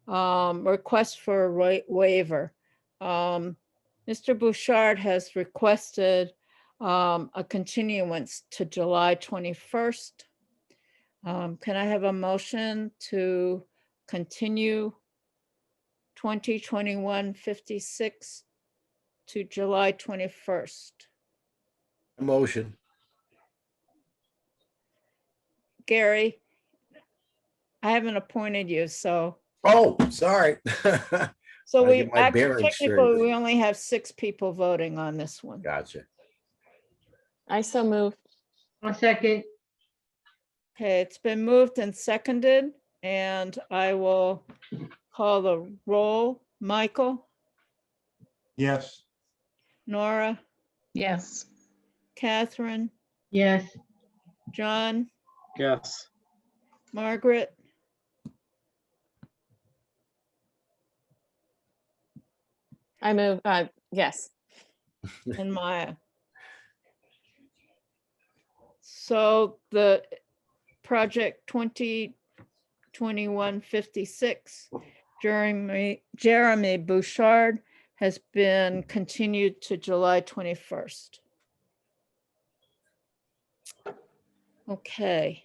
Speaker 1: request for a waiver. Mr. Bouchard has requested a continuance to July 21st. Can I have a motion to continue 2021-56 to July 21st?
Speaker 9: Motion.
Speaker 1: Gary, I haven't appointed you, so.
Speaker 9: Oh, sorry.
Speaker 1: So
Speaker 9: Gotta
Speaker 1: we
Speaker 9: get my
Speaker 1: actually,
Speaker 9: bearings straight.
Speaker 1: technically, we only have 6 people voting on this one.
Speaker 9: Gotcha.
Speaker 11: I so move.
Speaker 4: I'll second.
Speaker 1: Okay, it's been moved and seconded, and I will call the roll. Michael,
Speaker 10: Yes.
Speaker 1: Nora,
Speaker 3: Yes.
Speaker 1: Catherine,
Speaker 4: Yes.
Speaker 1: John,
Speaker 6: Yes.
Speaker 1: Margaret,
Speaker 11: I move. Yes.
Speaker 1: and Maya. So the project 2021-56, Jeremy Bouchard has been continued to July 21st. Okay.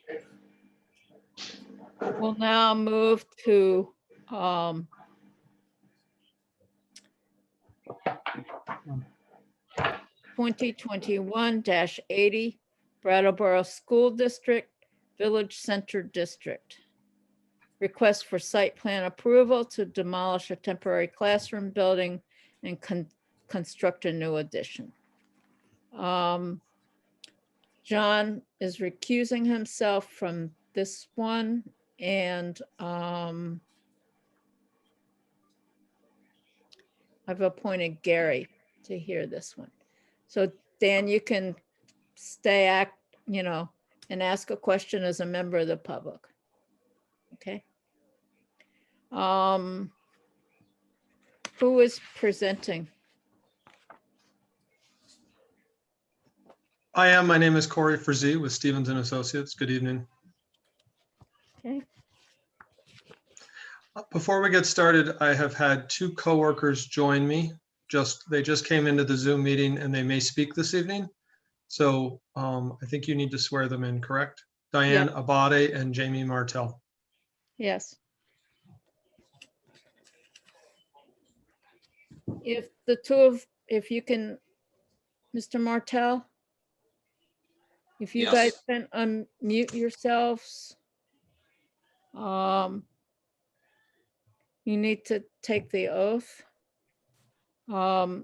Speaker 1: We'll now move to 2021-80, Brattleboro School District, Village Center District. Request for site plan approval to demolish a temporary classroom building and construct a new addition. John is recusing himself from this one, and I've appointed Gary to hear this one. So Dan, you can stay and ask a question as a member of the public. Okay. Who is presenting?
Speaker 13: I am. My name is Corey Frazee with Stevens and Associates. Good evening.
Speaker 1: Okay.
Speaker 13: Before we get started, I have had two coworkers join me. They just came into the Zoom meeting and they may speak this evening. So I think you need to swear them in, correct? Diane Abate and Jamie Martell.
Speaker 1: Yes. If the two of, if you can, Mr. Martell, if you guys can unmute yourselves. You need to take the oath. I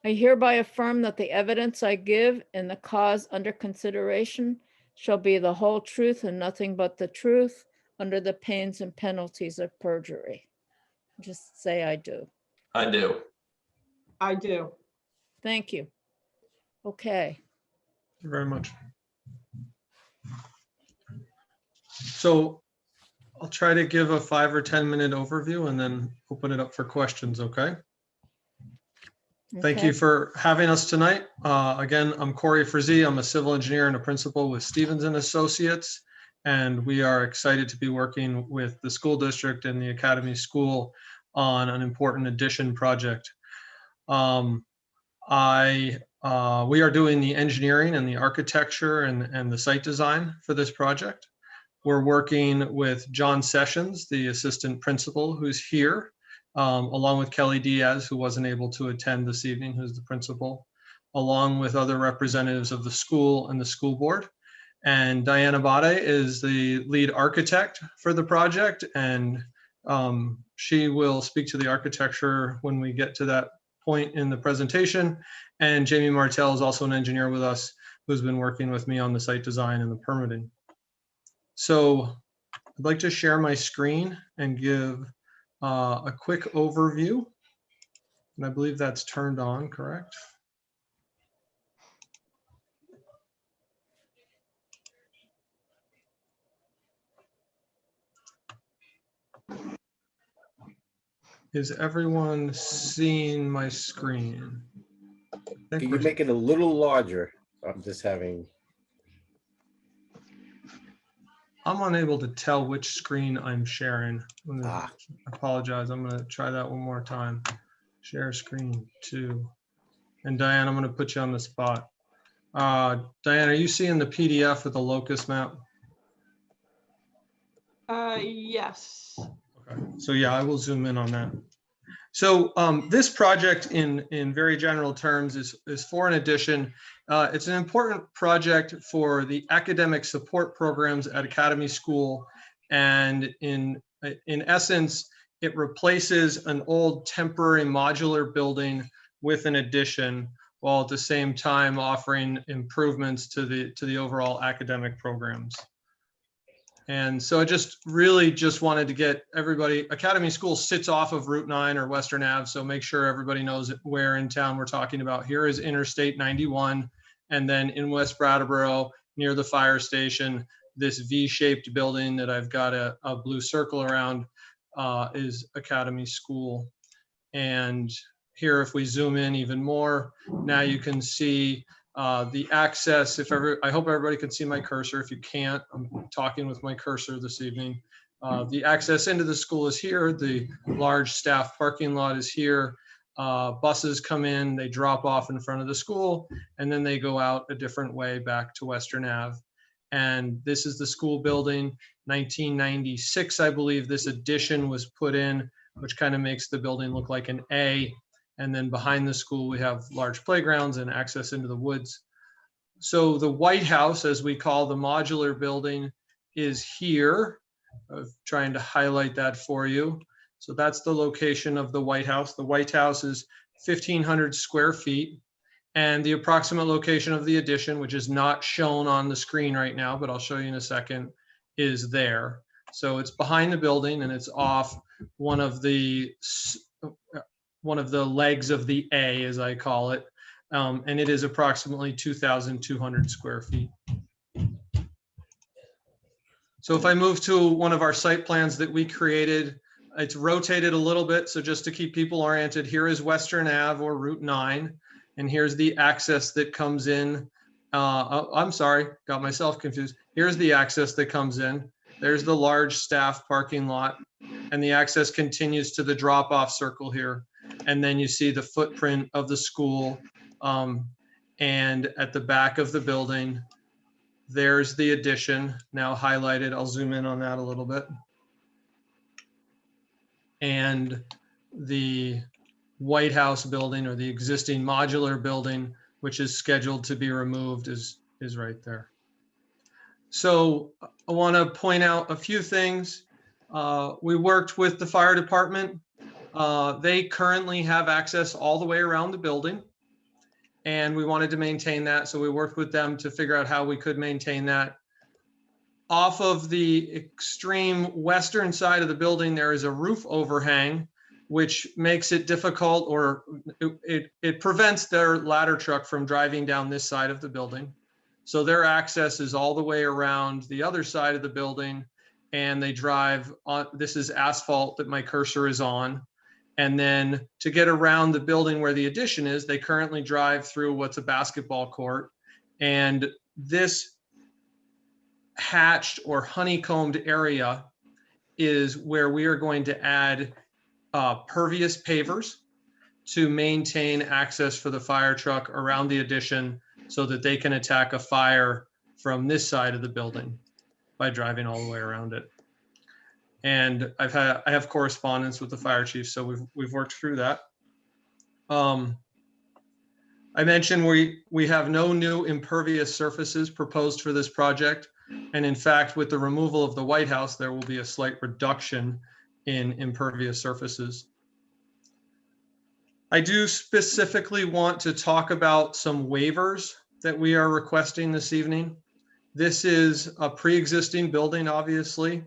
Speaker 1: hereby affirm that the evidence I give in the cause under consideration shall be the whole truth and nothing but the truth under the pains and penalties of perjury. Just say I do.
Speaker 14: I do.
Speaker 15: I do.
Speaker 1: Thank you. Okay.
Speaker 13: Thank you very much. So I'll try to give a 5 or 10 minute overview and then open it up for questions, okay? Thank you for having us tonight. Again, I'm Corey Frazee. I'm a civil engineer and a principal with Stevens and Associates, and we are excited to be working with the school district and the Academy School on an important addition project. We are doing the engineering and the architecture and the site design for this project. We're working with John Sessions, the assistant principal, who's here, along with Kelly Diaz, who wasn't able to attend this evening, who's the principal, along with other representatives of the school and the school board. And Diane Abate is the lead architect for the project, and she will speak to the architecture when we get to that point in the presentation. And Jamie Martell is also an engineer with us who's been working with me on the site design and the permitting. So I'd like to share my screen and give a quick overview. And I believe that's turned on, correct? Is everyone seeing my screen?
Speaker 9: Can you make it a little larger? I'm just having.
Speaker 13: I'm unable to tell which screen I'm sharing. I apologize. I'm going to try that one more time. Share screen 2. And Diane, I'm going to put you on the spot. Diane, are you seeing the PDF with the locus map?
Speaker 15: Yes.
Speaker 13: Okay. So yeah, I will zoom in on that. So this project in very general terms is for an addition. It's an important project for the academic support programs at Academy School. And in essence, it replaces an old temporary modular building with an addition, while at the same time offering improvements to the overall academic programs. And so I just wanted to get everybody, Academy School sits off of Route 9 or Western Ave, so make sure everybody knows where in town we're talking about. Here is Interstate 91, and then in West Brattleboro, near the fire station, this V-shaped building that I've got a blue circle around is Academy School. And here, if we zoom in even more, now you can see the access. I hope everybody can see my cursor. If you can't, I'm talking with my cursor this evening. The access into the school is here. The large staff parking lot is here. Buses come in, they drop off in front of the school, and then they go out a different way back to Western Ave. And this is the school building. 1996, I believe this addition was put in, which kind of makes the building look like an A. And then behind the school, we have large playgrounds and access into the woods. So the White House, as we call the modular building, is here. I'm trying to highlight that for you. So that's the location of the White House. The White House is 1,500 square feet. And the approximate location of the addition, which is not shown on the screen right now, but I'll show you in a second, is there. So it's behind the building and it's off one of the legs of the A, as I call it. And it is approximately 2,200 square feet. So if I move to one of our site plans that we created It's rotated a little bit. So just to keep people oriented, here is Western Ave or Route 9. And here's the access that comes in. I'm sorry, got myself confused. Here's the access that comes in. There's the large staff parking lot. And the access continues to the drop-off circle here. And then you see the footprint of the school. And at the back of the building, there's the addition now highlighted. I'll zoom in on that a little bit. And the White House building, or the existing modular building, which is scheduled to be removed, is right there. So I want to point out a few things. We worked with the fire department. They currently have access all the way around the building, and we wanted to maintain that. So we worked with them to figure out how we could maintain that. Off of the extreme western side of the building, there is a roof overhang, which makes it difficult, or it prevents their ladder truck from driving down this side of the building. So their access is all the way around the other side of the building, and they drive on. This is asphalt that my cursor is on. And then to get around the building where the addition is, they currently drive through what's a basketball court. And this hatched or honeycombed area is where we are going to add pervious pavers to maintain access for the fire truck around the addition, so that they can attack a fire from this side of the building by driving all the way around it. And I have correspondence with the fire chief, so we've worked through that. I mentioned we have no new impervious surfaces proposed for this project. And in fact, with the removal of the White House, there will be a slight reduction in impervious surfaces. I do specifically want to talk about some waivers that we are requesting this evening. This is a pre-existing building, obviously,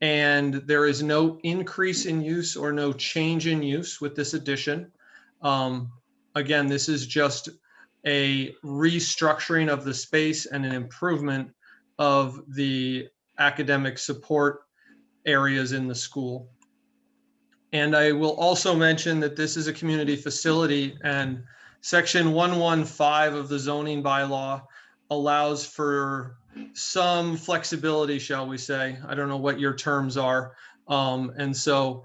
Speaker 13: and there is no increase in use or no change in use with this addition. Again, this is just a restructuring of the space and an improvement of the academic support areas in the school. And I will also mention that this is a community facility, and section 115 of the zoning bylaw allows for some flexibility, shall we say. I don't know what your terms are. And so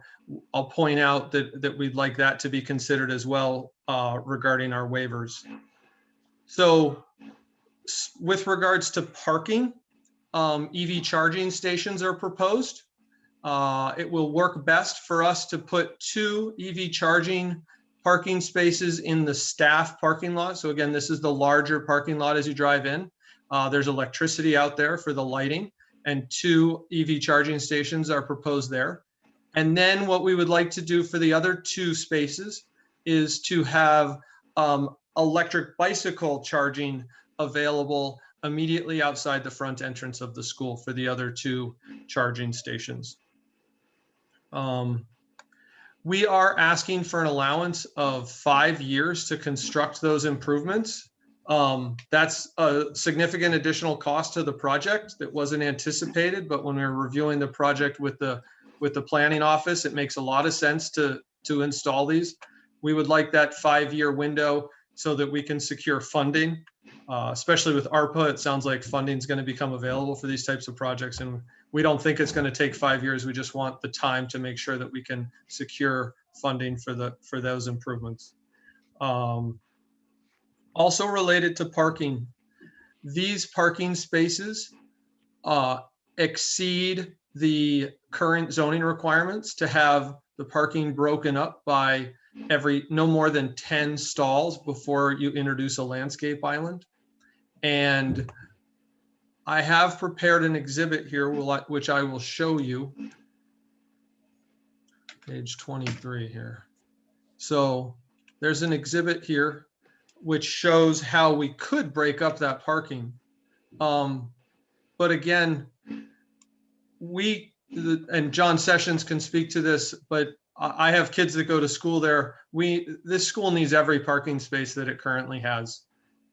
Speaker 13: I'll point out that we'd like that to be considered as well regarding our waivers. So with regards to parking, EV charging stations are proposed. It will work best for us to put 2 EV charging parking spaces in the staff parking lot. So again, this is the larger parking lot as you drive in. There's electricity out there for the lighting, and 2 EV charging stations are proposed there. And then what we would like to do for the other 2 spaces is to have electric bicycle charging available immediately outside the front entrance of the school for the other 2 charging stations. We are asking for an allowance of 5 years to construct those improvements. That's a significant additional cost to the project that wasn't anticipated, but when we were reviewing the project with the planning office, it makes a lot of sense to install these. We would like that 5-year window so that we can secure funding, especially with ARPA. It sounds like funding is going to become available for these types of projects, and we don't think it's going to take 5 years. We just want the time to make sure that we can secure funding for those improvements. Also related to parking, these parking spaces exceed the current zoning requirements to have the parking broken up by no more than 10 stalls before you introduce a landscape island. And I have prepared an exhibit here, which I will show you. Page 23 here. So there's an exhibit here which shows how we could break up that parking. But again, and John Sessions can speak to this, but I have kids that go to school there. This school needs every parking space that it currently has.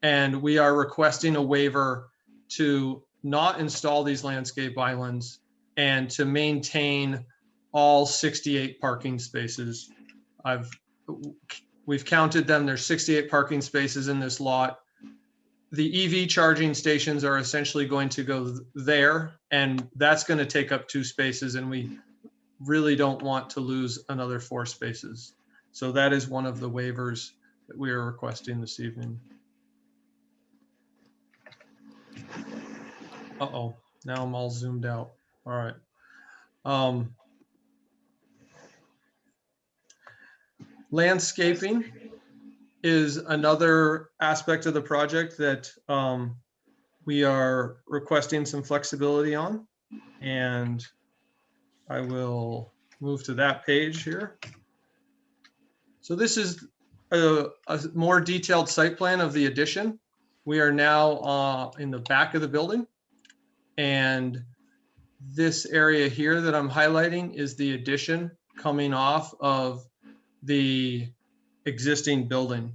Speaker 13: And we are requesting a waiver to not install these landscape islands and to maintain all 68 parking spaces. We've counted them. There's 68 parking spaces in this lot. The EV charging stations are essentially going to go there, and that's going to take up 2 spaces, and we really don't want to lose another 4 spaces. So that is one of the waivers that we are requesting this evening. Uh-oh, now I'm all zoomed out. All right. Landscaping is another aspect of the project that we are requesting some flexibility on. And I will move to that page here. So this is a more detailed site plan of the addition. We are now in the back of the building. And this area here that I'm highlighting is the addition coming off of the existing building.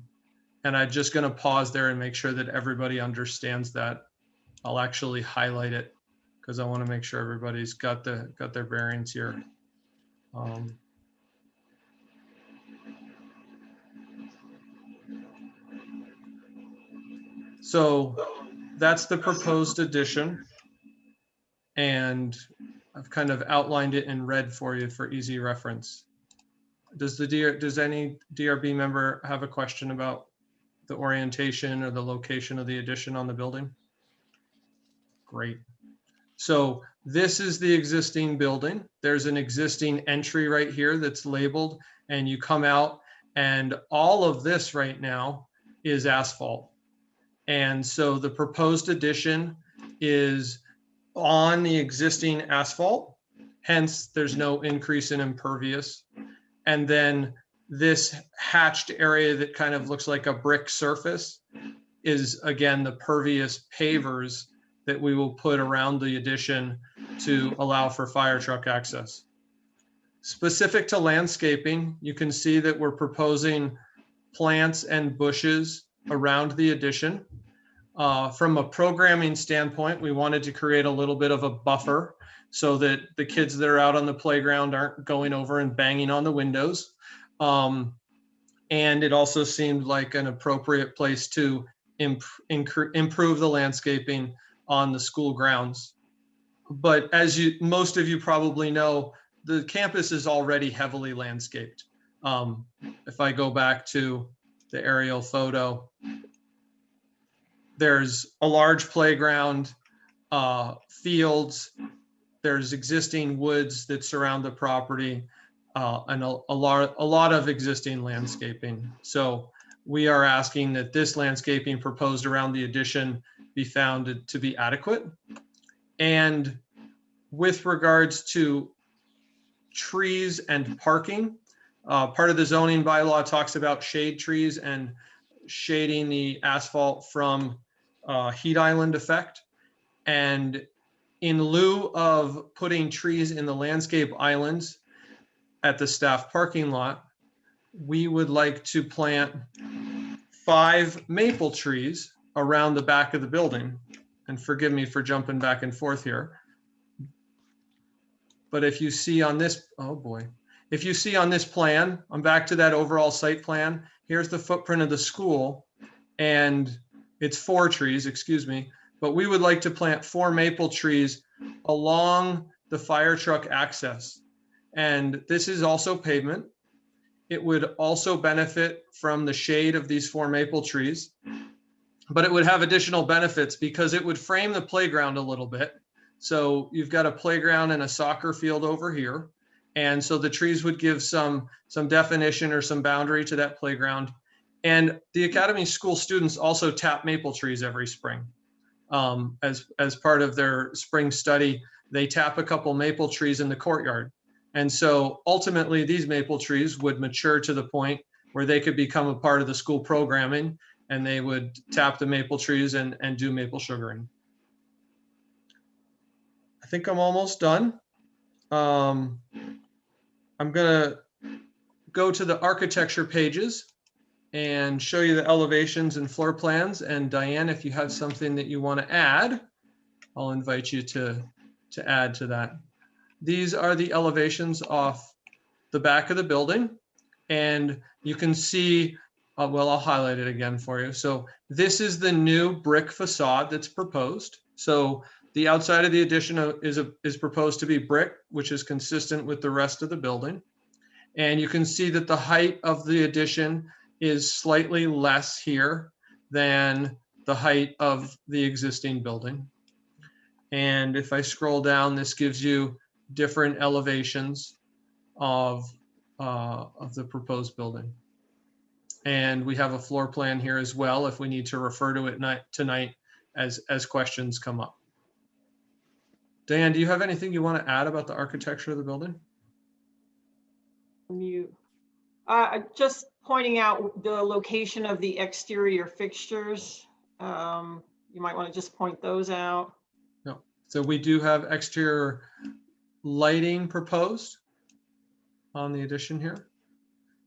Speaker 13: And I'm just going to pause there and make sure that everybody understands that. I'll actually highlight it because I want to make sure everybody's got their bearings here. So that's the proposed addition. And I've kind of outlined it in red for you for easy reference. Does any DRB member have a question about the orientation or the location of the addition on the building? Great. So this is the existing building. There's an existing entry right here that's labeled, and you come out, and all of this right now is asphalt. And so the proposed addition is on the existing asphalt, hence there's no increase in impervious. And then this hatched area that kind of looks like a brick surface is, again, the pervious pavers that we will put around the addition to allow for fire truck access. Specific to landscaping, you can see that we're proposing plants and bushes around the addition. From a programming standpoint, we wanted to create a little bit of a buffer so that the kids that are out on the playground aren't going over and banging on the windows. And it also seemed like an appropriate place to improve the landscaping on the school grounds. But as most of you probably know, the campus is already heavily landscaped. If I go back to the aerial photo, there's a large playground, fields, there's existing woods that surround the property, and a lot of existing landscaping. So we are asking that this landscaping proposed around the addition be found to be adequate. And with regards to trees and parking, part of the zoning bylaw talks about shade trees and shading the asphalt from heat island effect. And in lieu of putting trees in the landscape islands at the staff parking lot, we would like to plant 5 maple trees around the back of the building. And forgive me for jumping back and forth here. But if you see on this, oh boy, if you see on this plan, I'm back to that overall site plan. Here's the footprint of the school, and it's 4 trees, excuse me. But we would like to plant 4 maple trees along the fire truck access. And this is also pavement. It would also benefit from the shade of these 4 maple trees, but it would have additional benefits because it would frame the playground a little bit. So you've got a playground and a soccer field over here. And so the trees would give some definition or some boundary to that playground. And the Academy School students also tap maple trees every spring. As part of their spring study, they tap a couple maple trees in the courtyard. And so ultimately these maple trees would mature to the point where they could become a part of the school programming, and they would tap the maple trees and do maple sugaring. I think I'm almost done. I'm gonna go to the architecture pages and show you the elevations and floor plans. And Diane, if you have something that you want to add, I'll invite you to add to that. these are the elevations off the back of the building. And you can see, well, I'll highlight it again for you. So this is the new brick facade that's proposed. So the outside of the addition is proposed to be brick, which is consistent with the rest of the building. And you can see that the height of the addition is slightly less here than the height of the existing building. And if I scroll down, this gives you different elevations of the proposed building. And we have a floor plan here as well if we need to refer to it tonight as questions come up. Diane, do you have anything you want to add about the architecture of the building?
Speaker 15: Just pointing out the location of the exterior fixtures. You might want to just point those out.
Speaker 13: No. So we do have exterior lighting proposed on the addition here.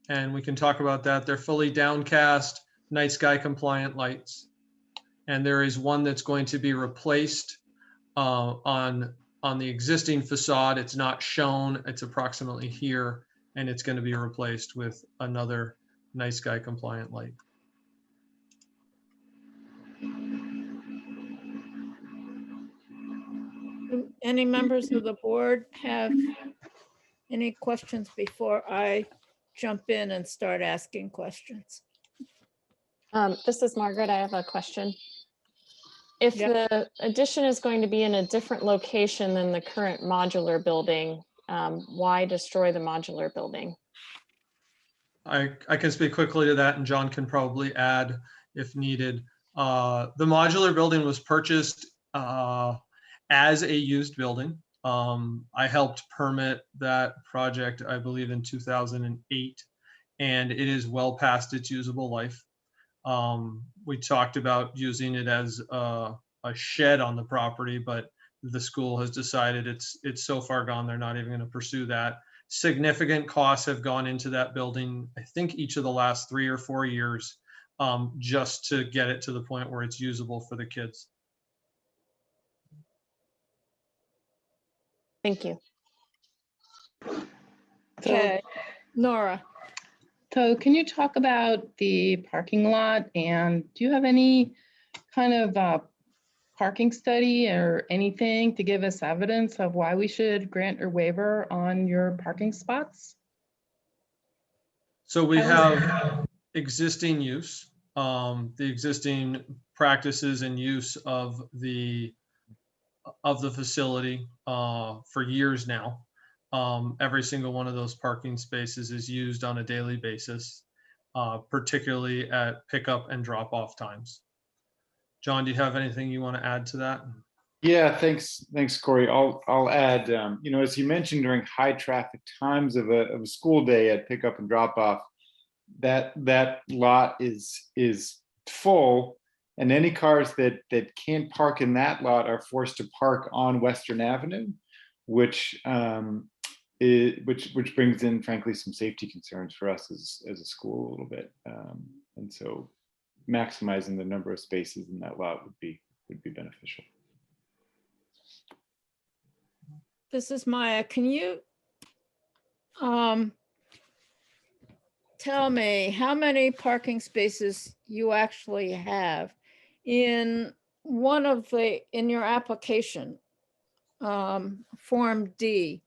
Speaker 13: And we can talk about that. They're fully downcast, night sky compliant lights. And there is one that's going to be replaced on the existing facade. It's not shown, it's approximately here, and it's going to be replaced with another night sky compliant light.
Speaker 1: Do any members of the board have any questions before I jump in and start asking questions?
Speaker 11: This is Margaret. I have a question. If the addition is going to be in a different location than the current modular building, why destroy the modular building?
Speaker 13: I can speak quickly to that, and John can probably add if needed. The modular building was purchased as a used building. I helped permit that project, I believe, in 2008, and it is well past its usable life. We talked about using it as a shed on the property, but the school has decided it's so far gone, they're not even going to pursue that. Significant costs have gone into that building, I think each of the last 3 or 4 years, just to get it to the point where it's usable for the kids.
Speaker 11: Thank you.
Speaker 1: Okay, Nora.
Speaker 3: So can you talk about the parking lot, and do you have any kind of parking study or anything to give us evidence of why we should grant a waiver on your parking spots?
Speaker 13: So we have existing use, the existing practices and use of the facility for years now. Every single one of those parking spaces is used on a daily basis, particularly at pickup and drop off times. John, do you have anything you want to add to that?
Speaker 14: Yeah, thanks, Corey. I'll add, as you mentioned, during high traffic times of a school day at pickup and drop off, that lot is full, and any cars that can't park in that lot are forced to park on Western Avenue, which brings in, frankly, some safety concerns for us as a school a little bit. And so maximizing the number of spaces in that lot would be beneficial.
Speaker 1: This is Maya. Can you tell me how many parking spaces you actually have in your application, Form D?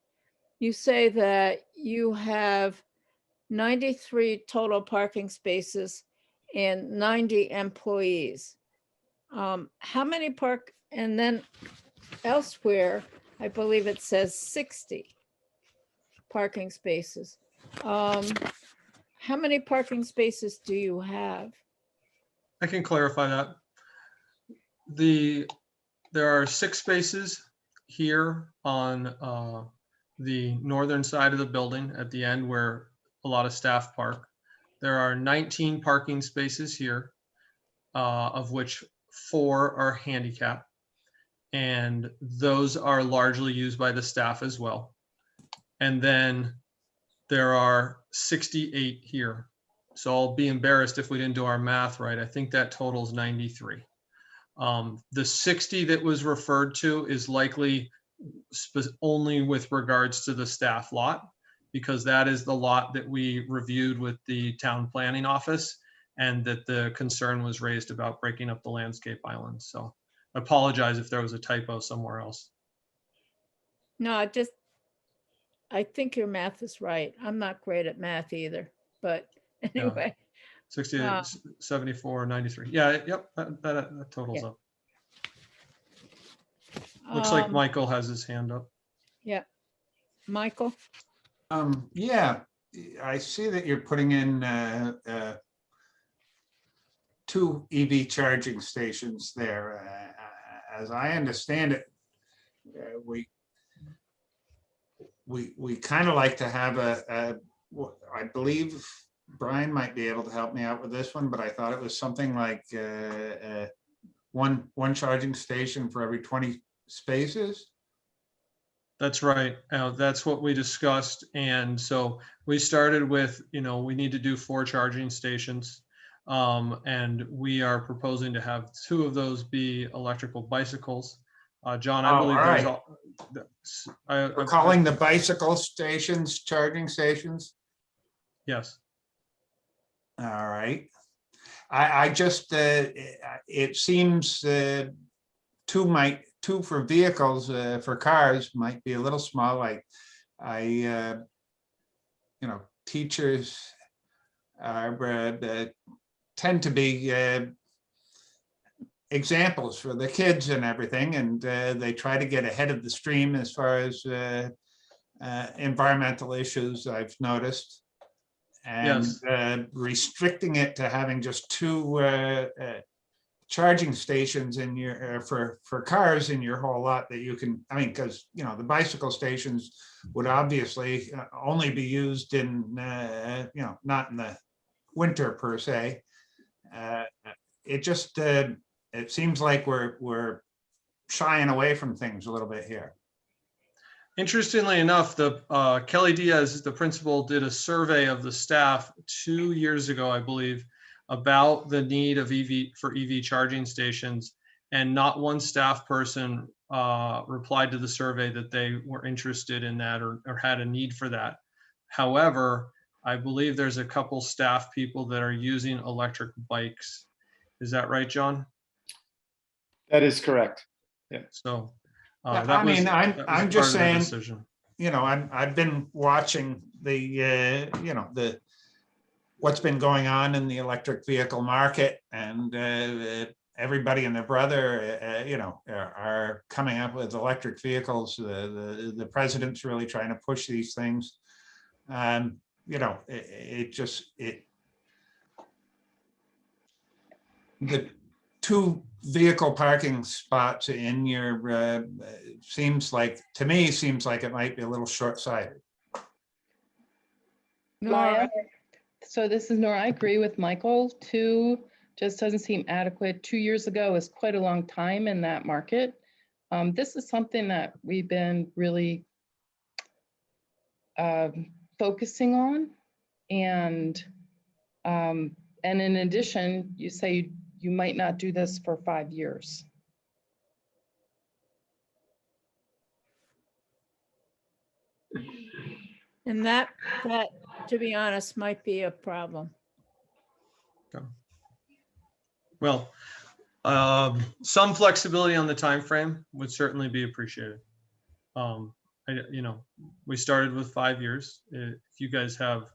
Speaker 1: You say that you have 93 total parking spaces and 90 employees. How many and then elsewhere, I believe it says 60 parking spaces. How many parking spaces do you have?
Speaker 13: I can clarify that. There are 6 spaces here on the northern side of the building at the end where a lot of staff park. There are 19 parking spaces here, of which 4 are handicap, and those are largely used by the staff as well. And then there are 68 here. So I'll be embarrassed if we didn't do our math right. I think that totals 93. The 60 that was referred to is likely only with regards to the staff lot, because that is the lot that we reviewed with the town planning office, and that the concern was raised about breaking up the landscape island. So I apologize if there was a typo somewhere else.
Speaker 1: No, I think your math is right. I'm not great at math either, but anyway.
Speaker 13: 68, 74, 93. Yeah, yep, that totals
Speaker 1: Yeah.
Speaker 13: up. Looks like
Speaker 1: Um,
Speaker 13: Michael has his hand up.
Speaker 1: Yeah. Michael?
Speaker 10: Yeah, I see that you're putting in 2 EV charging stations there. As I understand it, we kind of like to have I believe Brian might be able to help me out with this one, but I thought it was something like one charging station for every 20 spaces.
Speaker 13: That's right. That's what we discussed. And so we started with, we need to do 4 charging stations. And we are proposing to have 2 of those be electrical bicycles. John, I believe there's
Speaker 10: We're calling the bicycle stations charging stations.
Speaker 13: Yes.
Speaker 10: All right. I just, it seems 2 for vehicles, for cars might be a little small. Teachers tend to be examples for the kids and everything, and they try to get ahead of the stream as far as environmental issues, I've noticed. And restricting it to having just 2 charging stations in your for cars in your whole lot that you can, because the bicycle stations would obviously only be used in not in the winter per se. It just it seems like we're shying away from things a little bit here.
Speaker 13: Interestingly enough, the Kelly Diaz, the principal, did a survey of the staff 2 years ago, I believe, about the need of EV charging stations, and not one staff person replied to the survey that they were interested in that or had a need for that. However, I believe there's a couple staff people that are using electric bikes. Is that right, John?
Speaker 14: That is correct. Yeah.
Speaker 13: So
Speaker 10: I'm just saying, I've been watching the what's been going on in the electric vehicle market, and everybody and their brother, are coming up with electric vehicles. The president's really trying to push these things. The 2 vehicle parking spots in your seems like it might be a little short-sighted.
Speaker 3: Maya? So this is Nora. I agree with Michael. 2 just doesn't seem adequate. 2 years ago is quite a long time in that market. This is something that we've been really focusing on. And in addition, you say you might not do this for 5 years.
Speaker 1: And that, to be honest, might be a problem.
Speaker 13: Well, some flexibility on the time frame would certainly be appreciated. We started with 5 years. If you guys have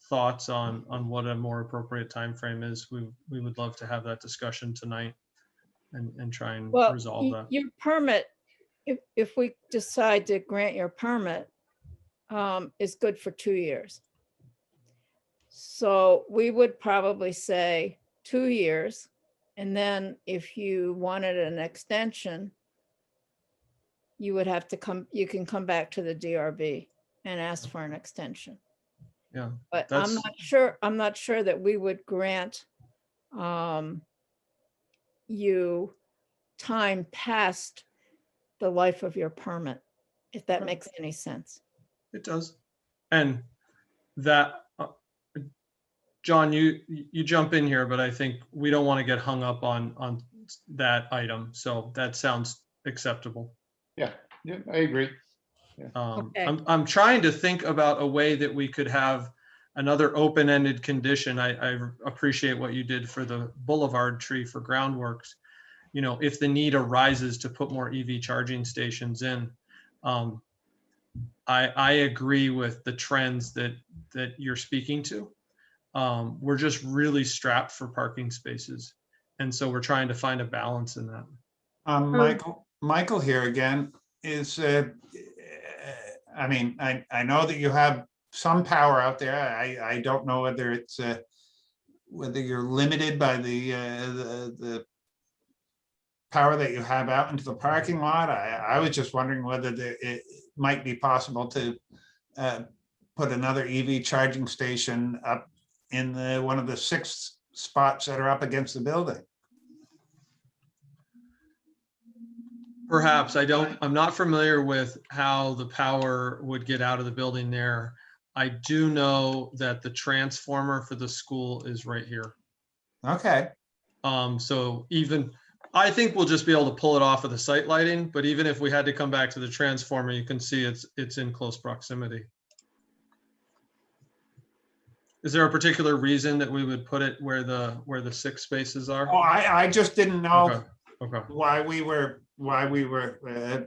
Speaker 13: thoughts on what a more appropriate time frame is, we would love to have that discussion tonight and try and resolve that.
Speaker 1: Your permit, if we decide to grant your permit, is good for 2 years. So we would probably say 2 years. And then if you wanted an extension, you would have to you can come back to the DRB and ask for an extension.
Speaker 13: Yeah.
Speaker 1: But I'm not sure that we would grant you time past the life of your permit, if that makes any sense.
Speaker 13: It does. And that, John, you jump in here, but I think we don't want to get hung up on that item. So that sounds acceptable.
Speaker 14: Yeah, Yeah, I agree.
Speaker 1: Okay.
Speaker 13: I'm trying to think about a way that we could have another open-ended condition. I appreciate what you did for the boulevard tree for Groundworks. You know, if the need arises to put more EV charging stations in, I agree with the trends that you're speaking to. We're just really strapped for parking spaces, and so we're trying to find a balance in that.
Speaker 10: Michael here again is, I mean, I know that you have some power out there. I don't know whether it's, whether you're limited by the power that you have out into the parking lot. I was just wondering whether it might be possible to put another EV charging station up in one of the 6 spots that are up against the building.
Speaker 13: Perhaps. I'm not familiar with how the power would get out of the building there. I do know that the transformer for the school is right here.
Speaker 10: Okay.
Speaker 13: So even, I think we'll just be able to pull it off of the site lighting, but even if we had to come back to the transformer, you can see it's in close proximity. Is there a particular reason that we would put it where the 6 spaces are?
Speaker 10: Oh, I just didn't know
Speaker 13: Okay.
Speaker 10: why we were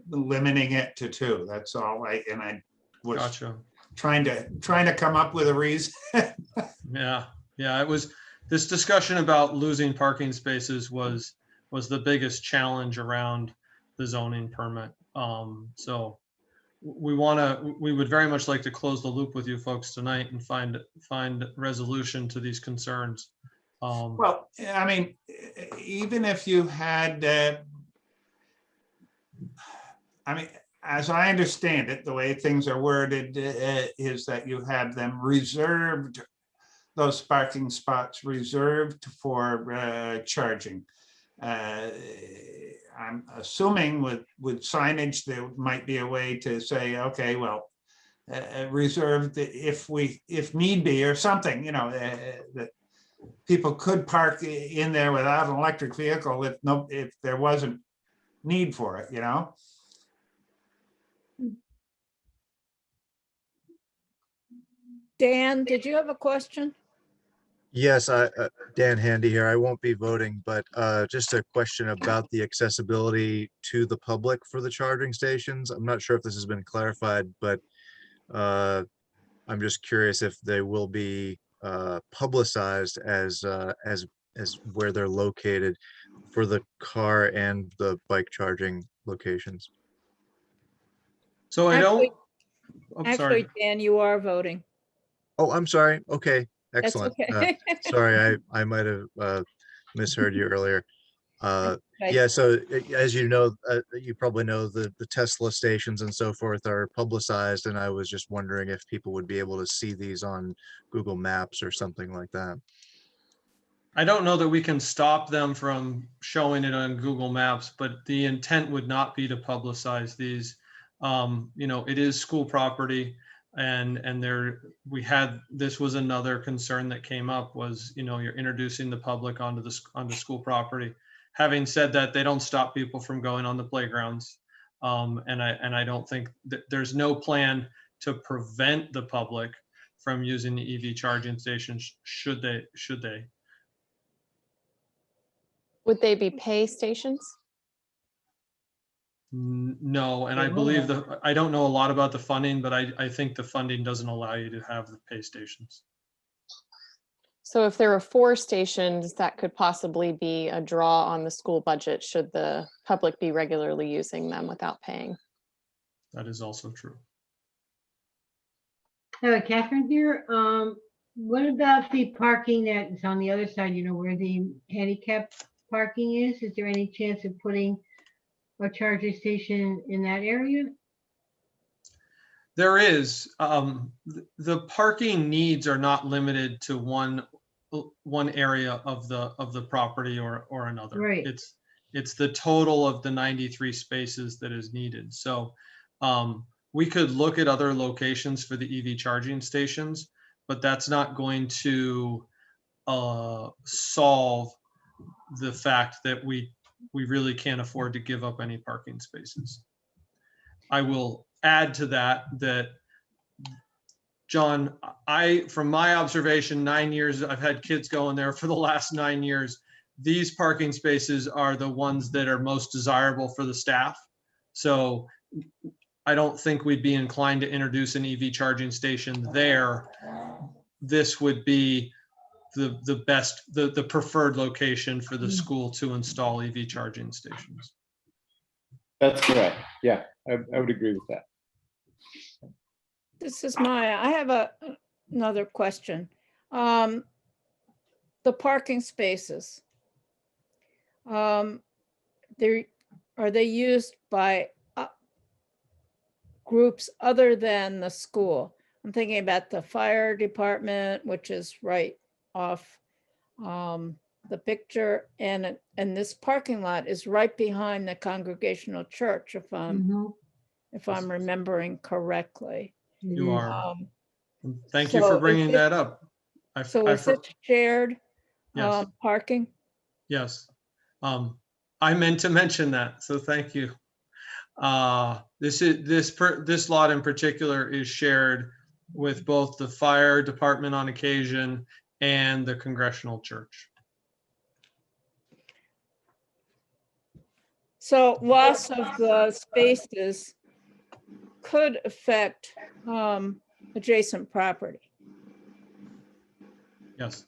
Speaker 10: limiting it to 2. That's all. I was
Speaker 13: Gotcha.
Speaker 10: trying to come up with a reason.
Speaker 13: Yeah. It was, this discussion about losing parking spaces was the biggest challenge around the zoning permit. So we would very much like to close the loop with you folks tonight and find resolution to these concerns.
Speaker 10: Well, I mean, even if you had, I mean, as I understand it, the way things are worded is that you have them reserved, those parking spots reserved for charging. I'm assuming with signage, there might be a way to say, okay, well, reserved if need be or something, you know, that people could park in there without an electric vehicle if there wasn't need for it, you know?
Speaker 1: Dan, did you have a question?
Speaker 5: Yes, Dan Handy here. I won't be voting, but just a question about the accessibility to the public for the charging stations. I'm not sure if this has been clarified, but I'm just curious if they will be publicized as where they're located for the car and the bike charging locations.
Speaker 13: So I don't.
Speaker 1: Actually, Dan, you are voting.
Speaker 5: Oh, I'm sorry. Okay,
Speaker 1: That's
Speaker 5: excellent.
Speaker 1: okay.
Speaker 5: Sorry, I might have misheard you earlier.
Speaker 1: Okay.
Speaker 5: Yeah, so as you know, you probably know the Tesla stations and so forth are publicized, and I was just wondering if people would be able to see these on Google Maps or something like that.
Speaker 13: I don't know that we can stop them from showing it on Google Maps, but the intent would not be to publicize these. You know, it is school property, and this was another concern that came up was, you know, you're introducing the public onto school property. Having said that, they don't stop people from going on the playgrounds, and I don't think that there's no plan to prevent the public from using the EV charging stations should they.
Speaker 11: Would they be pay stations?
Speaker 13: No, and I believe I don't know a lot about the funding, but I think the funding doesn't allow you to have the pay stations.
Speaker 11: So if there are 4 stations, that could possibly be a draw on the school budget should the public be regularly using them without paying.
Speaker 13: That is also true.
Speaker 4: Catherine here. What about the parking that is on the other side, you know, where the handicap parking is? Is there any chance of putting a charging station in that area?
Speaker 13: There is. The parking needs are not limited to one area of the property or another.
Speaker 4: Right.
Speaker 13: It's the total of the 93 spaces that is needed. So we could look at other locations for the EV charging stations, but that's not going to solve the fact that we really can't afford to give up any parking spaces. I will add to that John, from my observation, 9 years, I've had kids going there for the last 9 years. These parking spaces are the ones that are most desirable for the staff. So I don't think we'd be inclined to introduce an EV charging station there. This would be the best, the preferred location for the school to install EV charging stations.
Speaker 14: That's correct. Yeah, I would agree with that.
Speaker 1: This is Maya. I have another question. The parking spaces. Are they used by groups other than the school? I'm thinking about the fire department, which is right off the picture, and this parking lot is right behind the Congregational Church, if I'm remembering correctly.
Speaker 13: You are. Thank you for bringing that up.
Speaker 1: So is it shared
Speaker 13: yes.
Speaker 1: parking?
Speaker 13: Yes. I meant to mention that, so thank you. This lot in particular is shared with both the fire department on occasion and the Congregational Church.
Speaker 1: So loss of the spaces could affect adjacent property.
Speaker 13: Yes.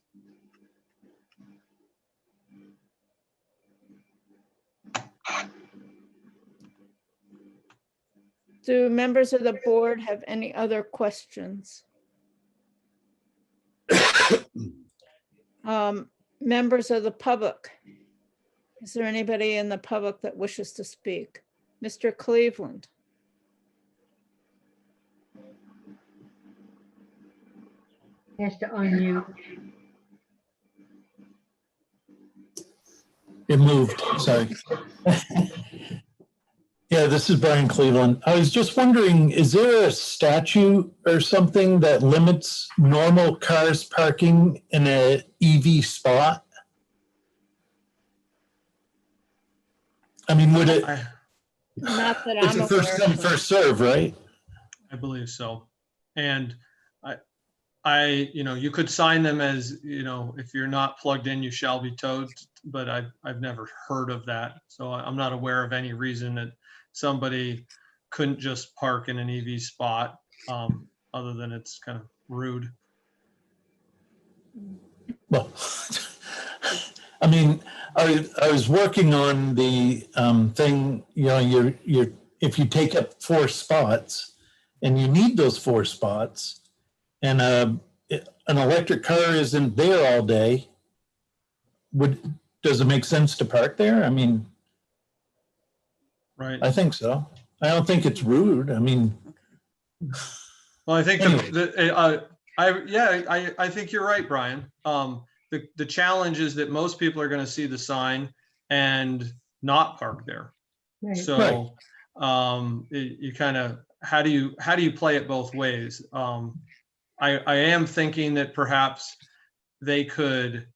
Speaker 1: Do members of the board have any other questions? Members of the public. Is there anybody in the public that wishes to speak? Mr. Cleveland.
Speaker 4: He has to unmute.
Speaker 16: It moved, sorry. Yeah, this is Brian Cleveland. I was just wondering, is there a statute or something that limits normal cars parking in an EV spot? I mean, would it?
Speaker 1: Not that
Speaker 16: It's
Speaker 1: I'm
Speaker 16: a first
Speaker 1: aware
Speaker 16: come,
Speaker 1: of.
Speaker 16: first serve, right?
Speaker 13: I believe so. And you could sign them as, if you're not plugged in, you shall be towed, but I've never heard of that. So I'm not aware of any reason that somebody couldn't just park in an EV spot, other than it's kind of rude.
Speaker 16: Well, I mean, I was working on the thing, if you take up 4 spots and you need those 4 spots, and an electric car isn't there all day, does it make sense to park there? I mean,
Speaker 13: right.
Speaker 16: I think so. I don't think it's rude. I mean,
Speaker 13: well, I think
Speaker 16: anyway.
Speaker 13: I think you're right, Brian. The challenge is that most people are going to see the sign and not park there.
Speaker 4: Right.
Speaker 13: So you kind of, how do you play it both ways? I am thinking that perhaps they could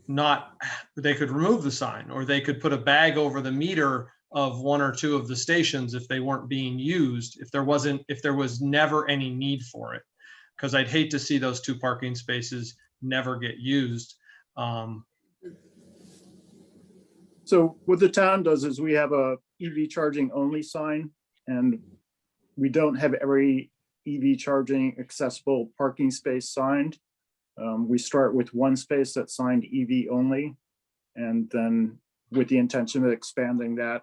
Speaker 13: remove the sign, or they could put a bag over the meter of 1 or 2 of the stations if they weren't being used, if there was never any need for it, because I'd hate to see those 2 parking spaces never get used.
Speaker 7: So what the town does is we have a EV charging only sign, and we don't have every EV charging accessible parking space signed. We start with 1 space that's signed EV only, and then with the intention of expanding that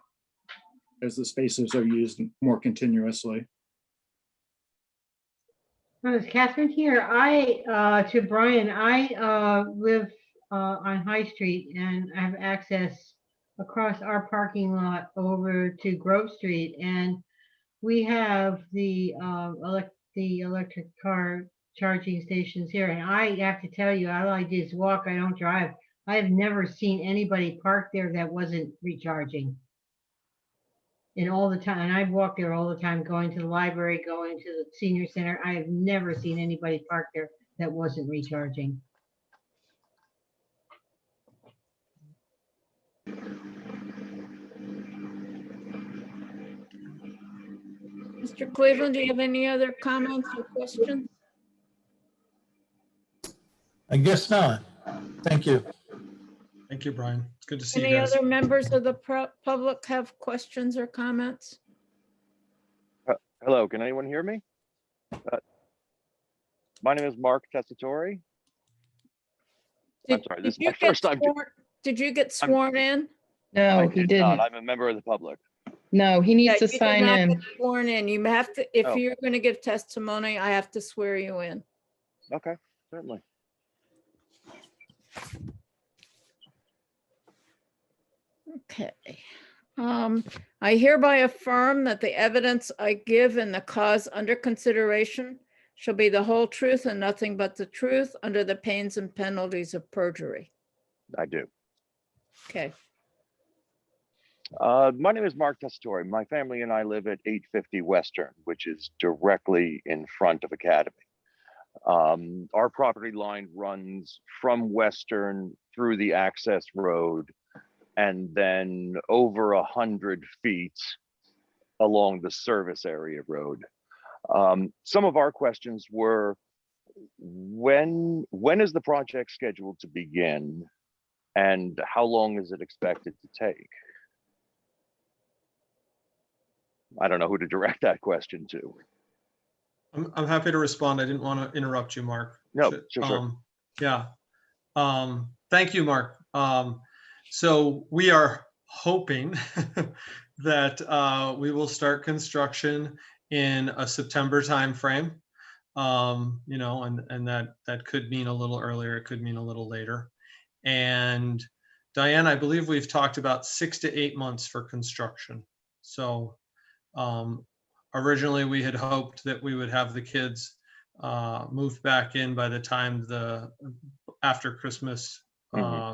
Speaker 7: as the spaces are used more continuously.
Speaker 4: It's Catherine here. To Brian, I live on High Street, and I have access across our parking lot over to Grove Street, and we have the electric car charging stations here. And I have to tell you, all I do is walk. I don't drive. I have never seen anybody park there that wasn't recharging. And all the time, and I walk there all the time, going to the library, going to the senior center. I have never seen anybody park there that wasn't recharging.
Speaker 1: Mr. Cleveland, do you have any other comments or questions?
Speaker 16: I guess not. Thank you.
Speaker 13: Thank you, Brian. It's good to see you
Speaker 1: Any
Speaker 13: guys.
Speaker 1: other members of the public have questions or comments?
Speaker 17: Hello, can anyone hear me? My name is Mark Tessitore. I'm sorry, this is my first time.
Speaker 1: Did you get sworn in?
Speaker 3: No, he didn't.
Speaker 17: I'm a member of the public.
Speaker 3: No, he needs to
Speaker 1: you did
Speaker 3: sign
Speaker 1: not
Speaker 3: in.
Speaker 1: get Sworn in. You have to, if
Speaker 17: Oh.
Speaker 1: you're going to give testimony, I have to swear you in.
Speaker 17: Okay, certainly.
Speaker 1: Okay. I hereby affirm that the evidence I give in the cause under consideration shall be the whole truth and nothing but the truth under the pains and penalties of perjury.
Speaker 17: I do.
Speaker 1: Okay.
Speaker 17: My name is Mark Tessitore. My family and I live at 850 Western, which is directly in front of Academy. Our property line runs from Western through the access road and then over 100 feet along the service area road. Some of our questions were, when is the project scheduled to begin and how long is it expected to take? I don't know who to direct that question to.
Speaker 13: I'm happy to respond. I didn't want to interrupt you, Mark.
Speaker 17: No, sure.
Speaker 13: Yeah. Thank you, Mark. So we are hoping that we will start construction in a September timeframe. You know, and that could mean a little earlier, it could mean a little later. And Diane, I believe we've talked about 6 to 8 months for construction. So originally we had hoped that we would have the kids moved back in by the time after Christmas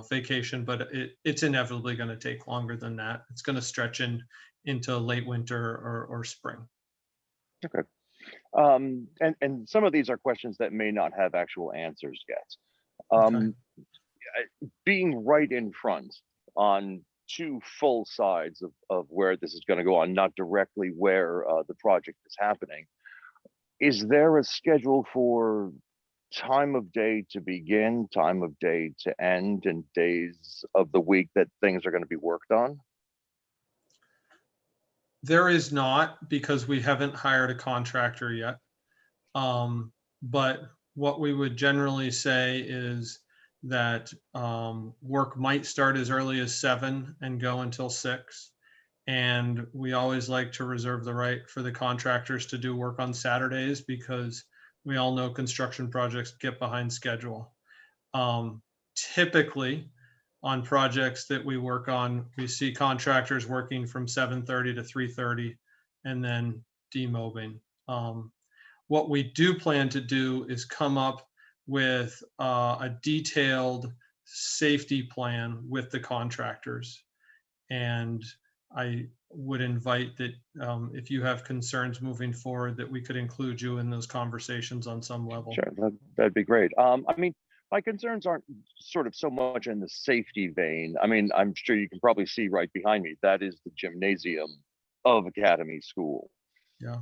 Speaker 13: vacation, but it's inevitably going to take longer than that. It's going to stretch into late winter or spring.
Speaker 17: Okay. And some of these are questions that may not have actual answers yet.
Speaker 13: Okay.
Speaker 17: Being right in front on 2 full sides of where this is going to go on, not directly where the project is happening, is there a schedule for time of day to begin, time of day to end, and days of the week that things are going to be worked on?
Speaker 13: There is not, because we haven't hired a contractor yet. But what we would generally say is that work might start as early as 7 and go until 6. And we always like to reserve the right for the contractors to do work on Saturdays, because we all know construction projects get behind schedule. Typically, on projects that we work on, we see contractors working from 7:30 to 3:30 and then demobbing. What we do plan to do is come up with a detailed safety plan with the contractors. And I would invite that if you have concerns moving forward, that we could include you in those conversations on some level.
Speaker 17: Sure, that'd be great. I mean, my concerns aren't sort of so much in the safety vein. I mean, I'm sure you can probably see right behind me, that is the gymnasium of Academy School.
Speaker 13: Yeah.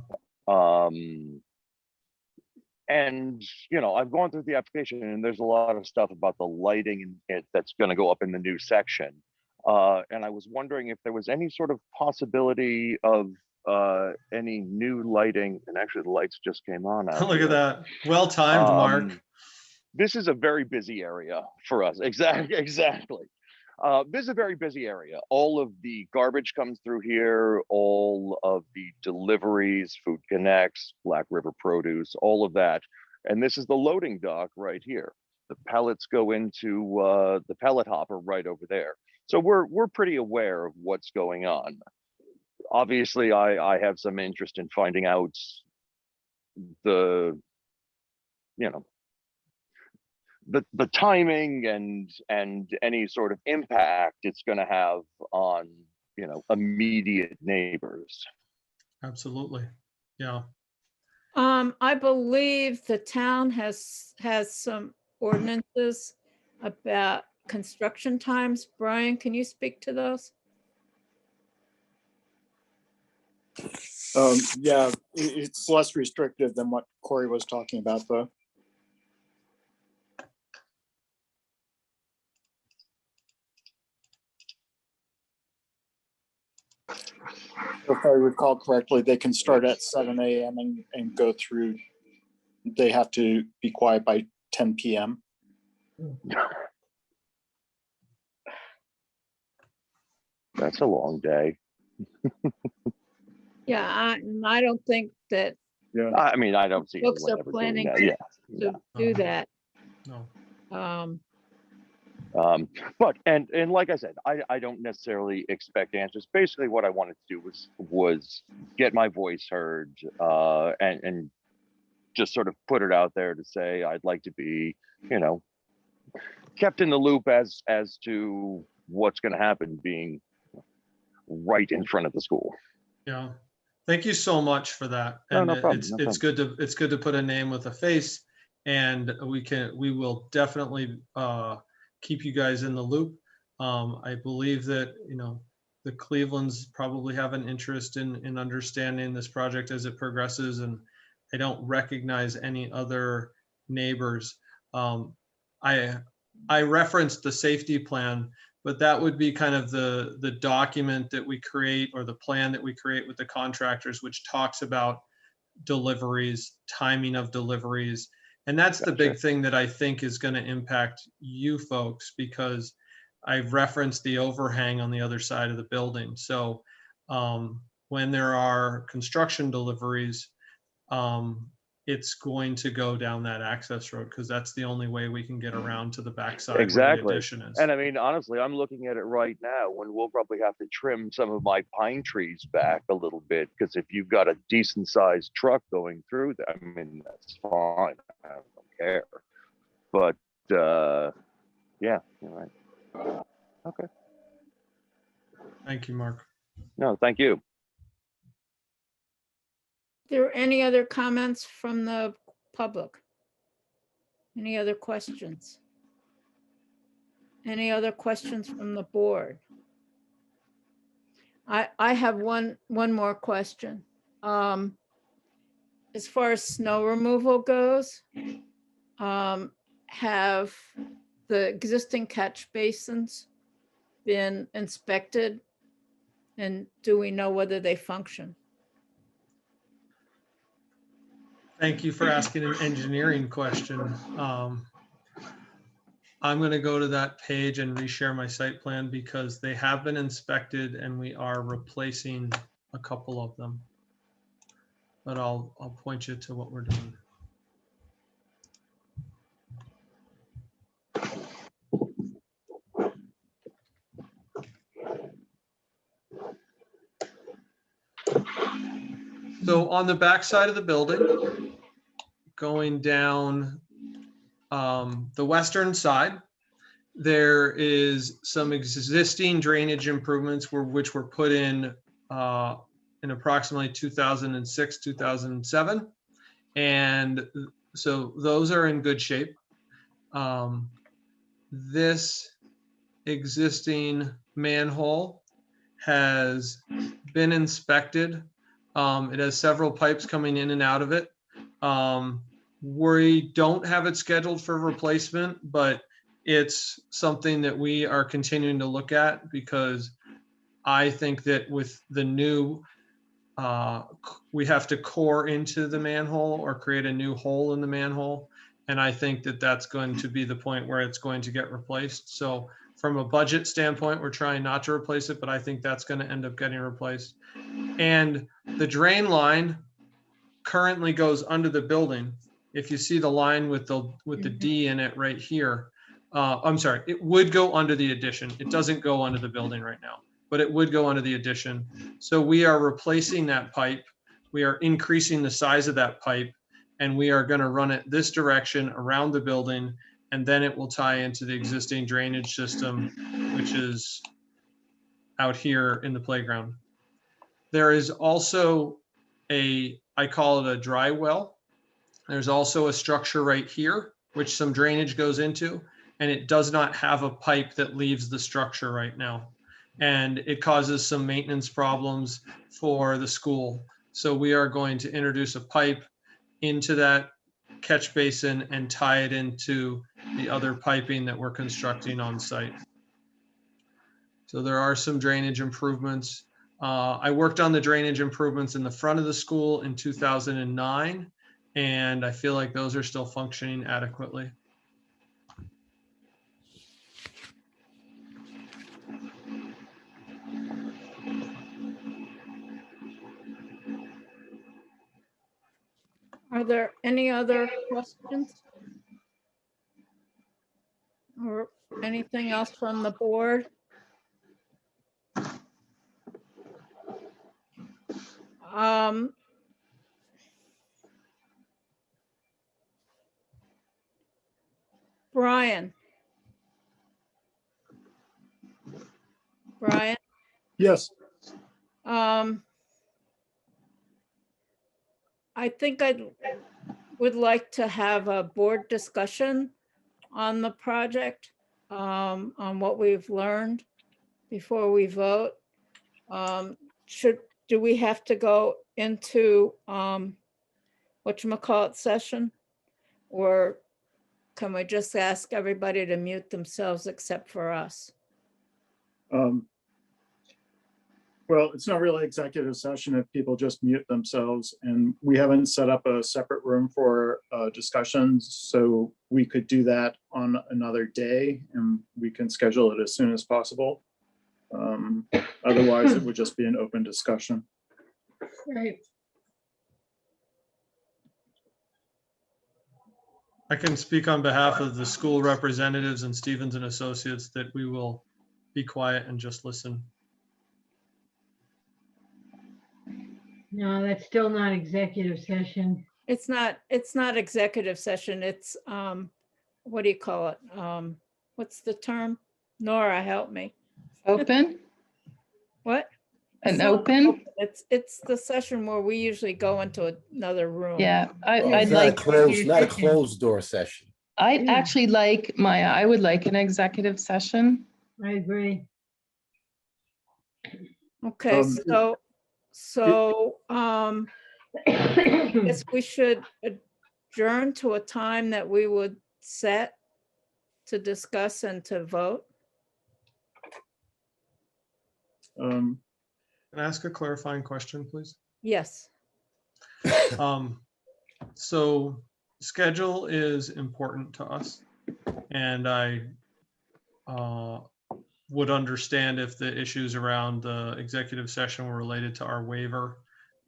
Speaker 17: And, you know, I've gone through the application and there's a lot of stuff about the lighting that's going to go up in the new section. And I was wondering if there was any sort of possibility of any new lighting. And actually the lights just came on.
Speaker 13: Look at that. Well timed, Mark.
Speaker 17: This is a very busy area for us. Exactly. This is a very busy area. All of the garbage comes through here, all of the deliveries, Food Connects, Black River Produce, all of that. And this is the loading dock right here. The pellets go into the pellet hopper right over there. So we're pretty aware of what's going on. Obviously, I have some interest in finding out the timing and any sort of impact it's going to have on, you know, immediate neighbors.
Speaker 13: Absolutely. Yeah.
Speaker 1: I believe the town has some ordinances about construction times. Brian, can you speak to those?
Speaker 7: Yeah, it's less restrictive than what Corey was talking about, though. If I recall correctly, they can start at 7 a.m. and go through, they have to be quiet by 10 p.m.
Speaker 17: That's a long day.
Speaker 1: Yeah, I don't think that
Speaker 17: I mean, I don't see
Speaker 1: books
Speaker 17: anyone
Speaker 1: are
Speaker 17: ever doing
Speaker 1: planning
Speaker 17: that.
Speaker 1: to
Speaker 17: Yeah.
Speaker 1: do that.
Speaker 13: No.
Speaker 17: But and like I said, I don't necessarily expect answers. Basically, what I wanted to do was get my voice heard, and just sort of put it out there to say I'd like to be, kept in the loop as to what's going to happen, being right in front of the school.
Speaker 13: Yeah. Thank you so much for that.
Speaker 17: No,
Speaker 13: And
Speaker 17: no problem,
Speaker 13: it's good to put a name with a face, and we will definitely keep you guys in the loop. I believe that, the Clevelands probably have an interest in understanding this project as it progresses, and I don't recognize any other neighbors. I referenced the safety plan, but that would be kind of the document that we create, or the plan that we create with the contractors, which talks about deliveries, timing of deliveries. And that's the big thing that I think is going to impact you folks, because I've referenced the overhang on the other side of the building. So when there are construction deliveries, it's going to go down that access road, because that's the only way we can get around to the backside where the
Speaker 17: Exactly.
Speaker 13: addition is.
Speaker 17: And I mean, honestly, I'm looking at it right now, when we'll probably have to trim some of my pine trees back a little bit, because if you've got a decent sized truck going through that, I mean, that's fine. I don't care. But yeah, you're right. Okay.
Speaker 13: Thank you, Mark.
Speaker 17: No, thank you.
Speaker 1: There any other comments from the public? Any other questions? Any other questions from the board? I have one more question. As far as snow removal goes, have the existing catch basins been inspected? And do we know whether they function?
Speaker 13: Thank you for asking an engineering question. I'm going to go to that page and reshare my site plan, because they have been inspected and we are replacing a couple of them. But I'll point you to what we're doing. So on the back side of the building, going down the western side, there is some existing drainage improvements which were put in approximately 2006, 2007. And so those are in good shape. This existing manhole has been inspected. It has several pipes coming in and out of it. We don't have it scheduled for replacement, but it's something that we are continuing to look at, because I think that with the new, we have to core into the manhole or create a new hole in the manhole. And I think that that's going to be the point where it's going to get replaced. So from a budget standpoint, we're trying not to replace it, but I think that's going to end up getting replaced. And the drain line currently goes under the building. If you see the line with the D in it right here, I'm sorry, it would go under the addition. It doesn't go under the building right now, but it would go under the addition. So we are replacing that pipe. We are increasing the size of that pipe, and we are going to run it this direction around the building, and then it will tie into the existing drainage system, which is out here in the playground. There is also I call it a dry well. There's also a structure right here, which some drainage goes into, and it does not have a pipe that leaves the structure right now. and it causes some maintenance problems for the school. So we are going to introduce a pipe into that catch basin and tie it into the other piping that we're constructing on site. So there are some drainage improvements. I worked on the drainage improvements in the front of the school in 2009, and I feel like those are still functioning adequately.
Speaker 1: Are there any other questions? Or anything else from the board? Brian? Brian?
Speaker 7: Yes.
Speaker 1: I think I would like to have a board discussion on the project, on what we've learned before we vote. Do we have to go into whatchamacallit session? Or can we just ask everybody to mute themselves except for us?
Speaker 7: Well, it's not really executive session if people just mute themselves, and we haven't set up a separate room for discussions, so we could do that on another day and we can schedule it as soon as possible. Otherwise, it would just be an open discussion.
Speaker 4: Right.
Speaker 13: I can speak on behalf of the school representatives and Stevens and Associates that we will be quiet and just listen.
Speaker 4: No, that's still not executive session.
Speaker 1: It's not executive session. It's, what do you call it? What's the term? Nora, help me.
Speaker 3: Open?
Speaker 1: What?
Speaker 3: An
Speaker 1: It's not
Speaker 3: open?
Speaker 1: It's the session where we usually go into another room.
Speaker 3: Yeah,
Speaker 9: It's
Speaker 3: I'd
Speaker 9: not a
Speaker 3: like,
Speaker 9: closed, not a closed door session.
Speaker 3: I'd actually like Maya, I would like an executive session.
Speaker 4: I agree.
Speaker 1: Okay, so guess we should adjourn to a time that we would set to discuss and to vote.
Speaker 13: Can I ask a clarifying question, please?
Speaker 1: Yes.
Speaker 13: So schedule is important to us, and I would understand if the issues around the executive session were related to our waiver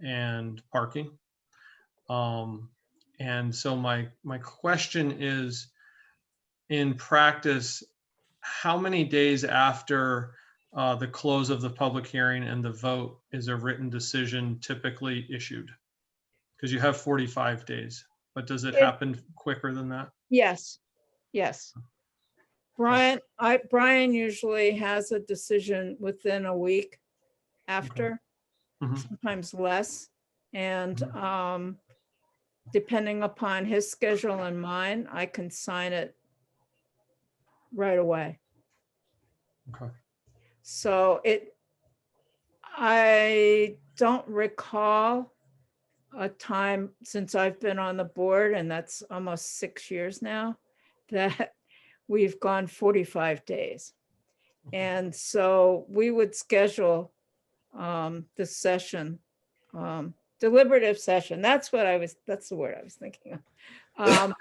Speaker 13: and parking. And so my question is, in practice, how many days after the close of the public hearing and the vote is a written decision typically issued? Because you have 45 days, but does it happen quicker than that?
Speaker 1: Yes, yes. Brian usually has a decision within a week after, sometimes less. And depending upon his schedule and mine, I can sign it right away.
Speaker 13: Okay.
Speaker 1: So I don't recall a time since I've been on the board, and that's almost 6 years now, that we've gone 45 days. And so we would schedule the session, deliberative session. That's the word I was thinking of,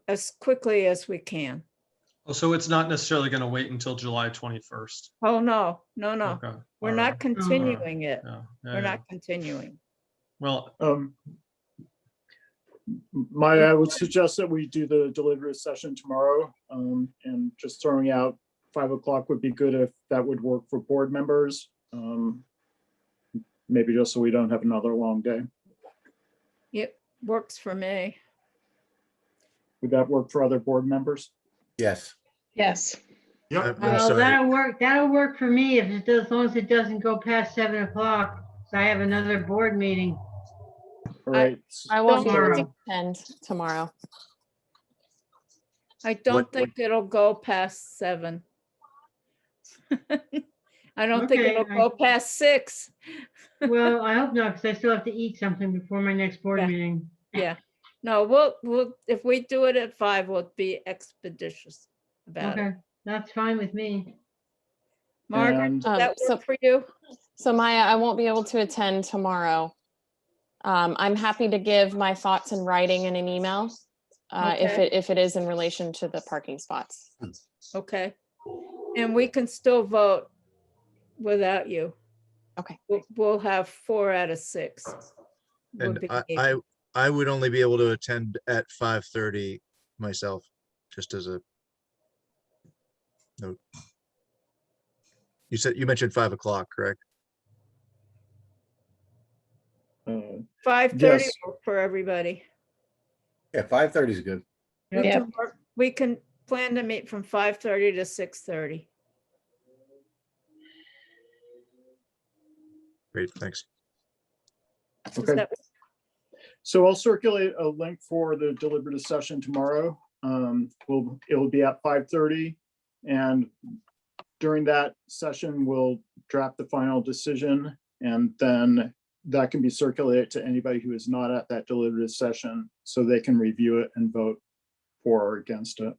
Speaker 1: as quickly as we can.
Speaker 13: Oh, so it's not necessarily going to wait until July 21st.
Speaker 1: Oh, no.
Speaker 13: Okay.
Speaker 1: We're
Speaker 13: All
Speaker 1: not
Speaker 13: right.
Speaker 1: continuing it.
Speaker 13: Yeah,
Speaker 1: We're not continuing.
Speaker 13: Well,
Speaker 7: Maya, I would suggest that we do the deliberative session tomorrow, and just throwing out 5 o'clock would be good if that would work for board members. Maybe just so we don't have another long day.
Speaker 1: It works for me.
Speaker 7: Would that work for other board members?
Speaker 9: Yes.
Speaker 3: Yes.
Speaker 7: Yep.
Speaker 4: Well, that'll work for me as long as it doesn't go past 7 o'clock. So I have another board meeting.
Speaker 7: All right.
Speaker 11: I won't be able to
Speaker 4: Tomorrow.
Speaker 11: attend tomorrow.
Speaker 1: I don't think it'll go past 7. I don't think
Speaker 4: Okay,
Speaker 1: it'll go past 6.
Speaker 4: Well, I hope not, because I still have to eat something before my next board
Speaker 1: Yeah.
Speaker 4: meeting.
Speaker 1: Yeah. No, we'll, if we do it at 5, we'll be expeditious about it.
Speaker 4: Okay, that's fine with me.
Speaker 1: Margaret,
Speaker 7: And
Speaker 1: does that
Speaker 11: So-
Speaker 1: work for you?
Speaker 11: So Maya, I won't be able to attend tomorrow. I'm happy to give my thoughts in writing in an email,
Speaker 1: Okay.
Speaker 11: if it is in relation to the parking spots.
Speaker 1: Okay. And we can still vote without you.
Speaker 11: Okay.
Speaker 1: We'll have 4 out of 6. would
Speaker 5: And
Speaker 1: be
Speaker 5: I would only be able to attend at 5:30 myself, just as a note. You mentioned 5 o'clock, correct?
Speaker 1: 5:30
Speaker 7: yes.
Speaker 1: for everybody.
Speaker 9: Yeah, 5:30 is good.
Speaker 1: We can plan to meet from 5:30 to 6:30.
Speaker 5: Great, thanks.
Speaker 7: Okay.
Speaker 1: that-
Speaker 7: So I'll circulate a link for the deliberative session tomorrow. It'll be at 5:30, and during that session, we'll draft the final decision, and then that can be circulated to anybody who is not at that deliberative session, so they can review it and vote for or against it.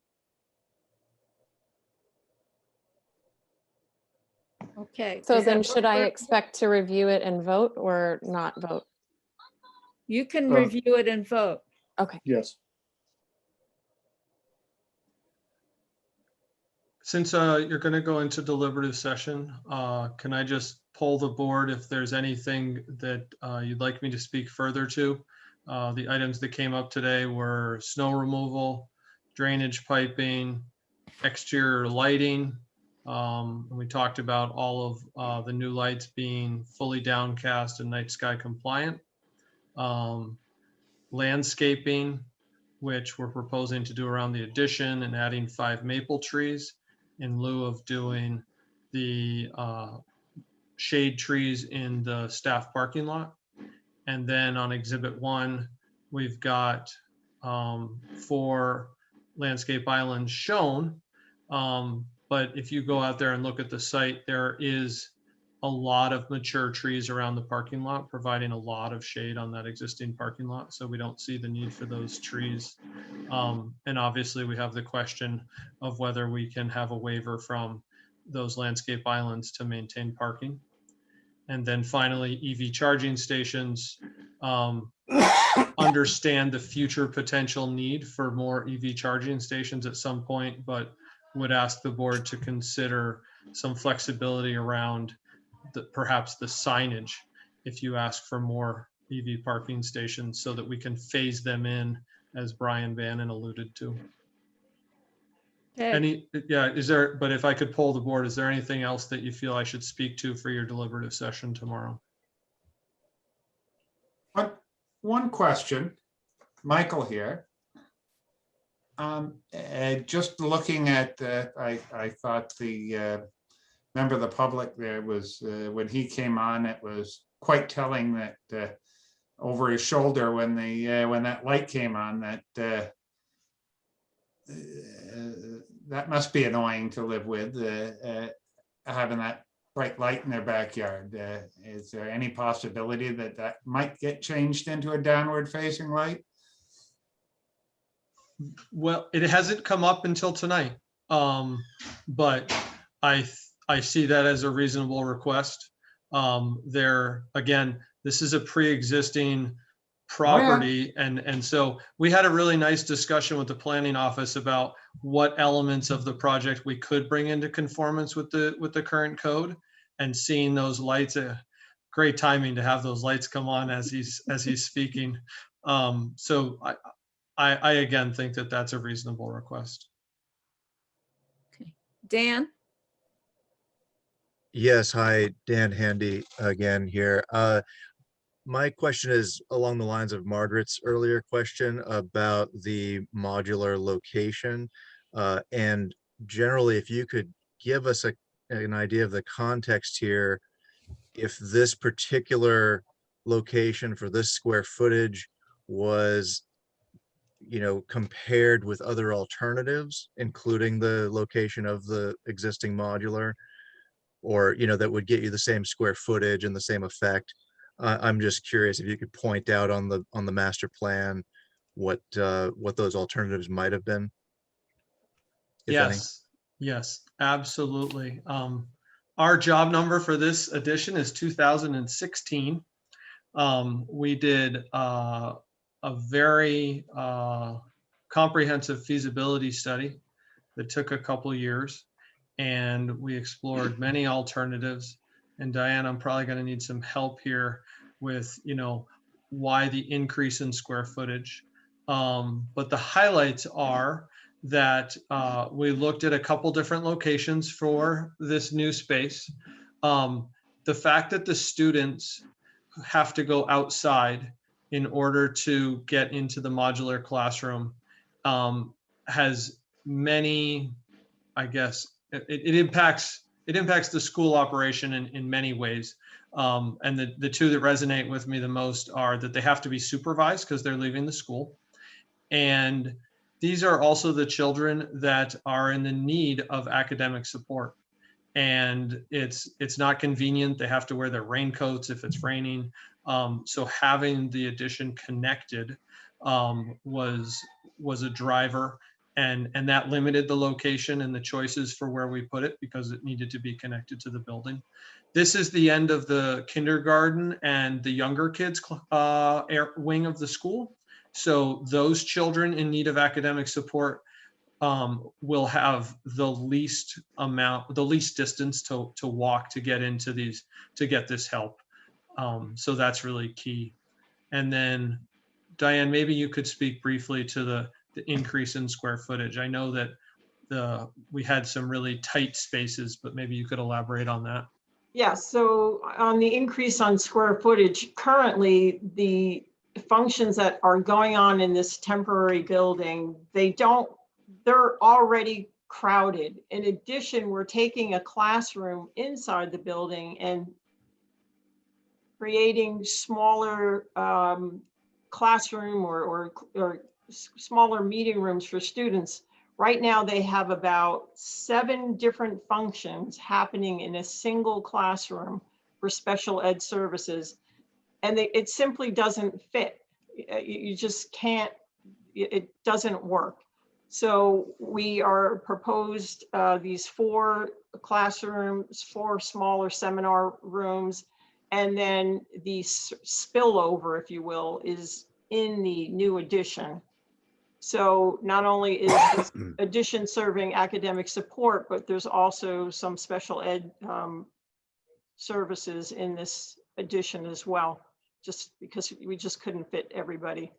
Speaker 1: Okay.
Speaker 11: So
Speaker 1: does that
Speaker 11: then
Speaker 1: work
Speaker 11: should I
Speaker 1: for-
Speaker 11: expect to review it and vote or not vote?
Speaker 1: You can
Speaker 7: Uh,
Speaker 1: review it and vote.
Speaker 11: Okay.
Speaker 7: Yes.
Speaker 13: Since you're going to go into deliberative session, can I just poll the board if there's anything that you'd like me to speak further to? The items that came up today were snow removal, drainage piping, exterior lighting. And we talked about all of the new lights being fully downcast and night sky compliant. Landscaping, which we're proposing to do around the addition and adding 5 maple trees in lieu of doing the shade trees in the staff parking lot. And then on exhibit 1, we've got 4 landscape islands shown. But if you go out there and look at the site, there is a lot of mature trees around the parking lot, providing a lot of shade on that existing parking lot. So we don't see the need for those trees. And obviously we have the question of whether we can have a waiver from those landscape islands to maintain parking. And then finally, EV charging stations. Understand the future potential need for more EV charging stations at some point, but would ask the board to consider some flexibility around perhaps the signage if you ask for more EV parking stations so that we can phase them in, as Brian Bannon alluded to.
Speaker 1: Okay.
Speaker 13: But if I could poll the board, is there anything else that you feel I should speak to for your deliberative session tomorrow?
Speaker 10: One question, Michael here. Just looking at, I thought the member of the public there was, when he came on, it was quite telling that over his shoulder when that light came on, that must be annoying to live with, having that bright light in their backyard. Is there any possibility that that might get changed into a downward facing light?
Speaker 13: Well, it hasn't come up until tonight, but I see that as a reasonable request. Again, this is a pre-existing property, and so we had a really nice discussion with the planning office about what elements of the project we could bring into conformance with the current code, and seeing those lights. Great timing to have those lights come on as he's speaking. So I again think that that's a reasonable request.
Speaker 1: Okay. Dan?
Speaker 5: Yes, hi, Dan Handy again here. My question is along the lines of Margaret's earlier question about the modular location. And generally, if you could give us an idea of the context here, if this particular location for this square footage was, compared with other alternatives, including the location of the existing modular, or, that would get you the same square footage and the same effect. I'm just curious if you could point out on the master plan what those alternatives might have been, if any.
Speaker 13: Yes, absolutely. Our job number for this edition is 2016. We did a very comprehensive feasibility study that took a couple years, and we explored many alternatives. And Diane, I'm probably going to need some help here with, why the increase in square footage. But the highlights are that we looked at a couple different locations for this new space. The fact that the students have to go outside in order to get into the modular classroom has many, I guess, it impacts the school operation in many ways. And the two that resonate with me the most are that they have to be supervised because they're leaving the school. And these are also the children that are in the need of academic support. And it's not convenient. They have to wear their raincoats if it's raining. So having the addition connected was a driver, and that limited the location and the choices for where we put it because it needed to be connected to the building. This is the end of the kindergarten and the younger kids wing of the school. So those children in need of academic support will have the least distance to walk to get into these, to get this help. So that's really key. And then Diane, maybe you could speak briefly to the increase in square footage. I know that we had some really tight spaces, but maybe you could elaborate on that.
Speaker 15: Yeah, so on the increase on square footage, currently the functions that are going on in this temporary building, they're already crowded. In addition, we're taking a classroom inside the building and creating smaller classroom or smaller meeting rooms for students. Right now, they have about 7 different functions happening in a single classroom for special ed services. And it simply doesn't fit. You just can't, it doesn't work. So we are proposed these 4 classrooms, 4 smaller seminar rooms, and then the spillover, if you will, is in the new addition. So not only is this addition serving academic support, but there's also some special ed services in this addition as well, just because we just couldn't fit everybody.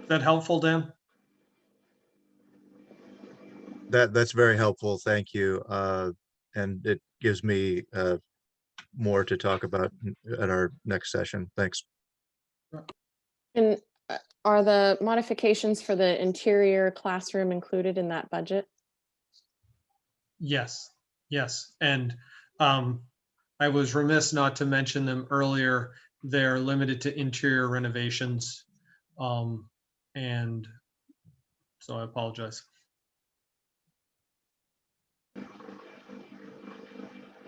Speaker 13: Is that helpful, Dan?
Speaker 5: That's very helpful. Thank you. And it gives me more to talk about at our next session. Thanks.
Speaker 11: And are the modifications for the interior classroom included in that budget?
Speaker 13: Yes. And I was remiss not to mention them earlier. They're limited to interior renovations. And so I apologize.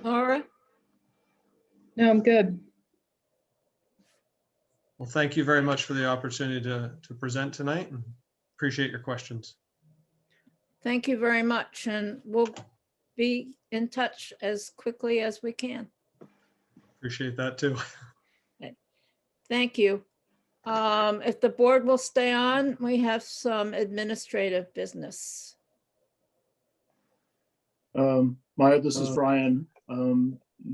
Speaker 1: Laura?
Speaker 3: No, I'm good.
Speaker 13: Well, thank you very much for the opportunity to present tonight, and appreciate your questions.
Speaker 1: Thank you very much, and we'll be in touch as quickly as we can.
Speaker 13: Appreciate that too.
Speaker 1: Okay. Thank you. If the board will stay on, we have some administrative business.
Speaker 7: Maya, this is Brian.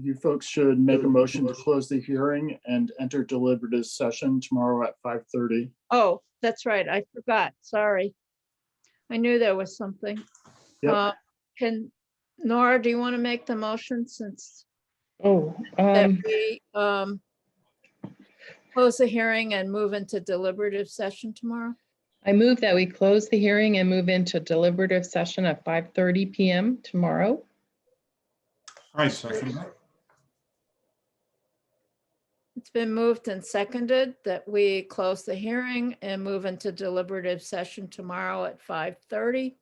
Speaker 7: You folks should make a motion to close the hearing and enter deliberative session tomorrow at 5:30.
Speaker 1: Oh, that's right. I forgot. Sorry. I knew there was something.
Speaker 7: Yep.
Speaker 1: Nora, do you want to make the motion since
Speaker 3: that
Speaker 1: we close the hearing and move into deliberative session tomorrow?
Speaker 3: I move that we close the hearing and move into deliberative session at 5:30 p.m. tomorrow.
Speaker 10: I second that.
Speaker 1: It's been moved and seconded that we close the hearing and move into deliberative session tomorrow at 5:30.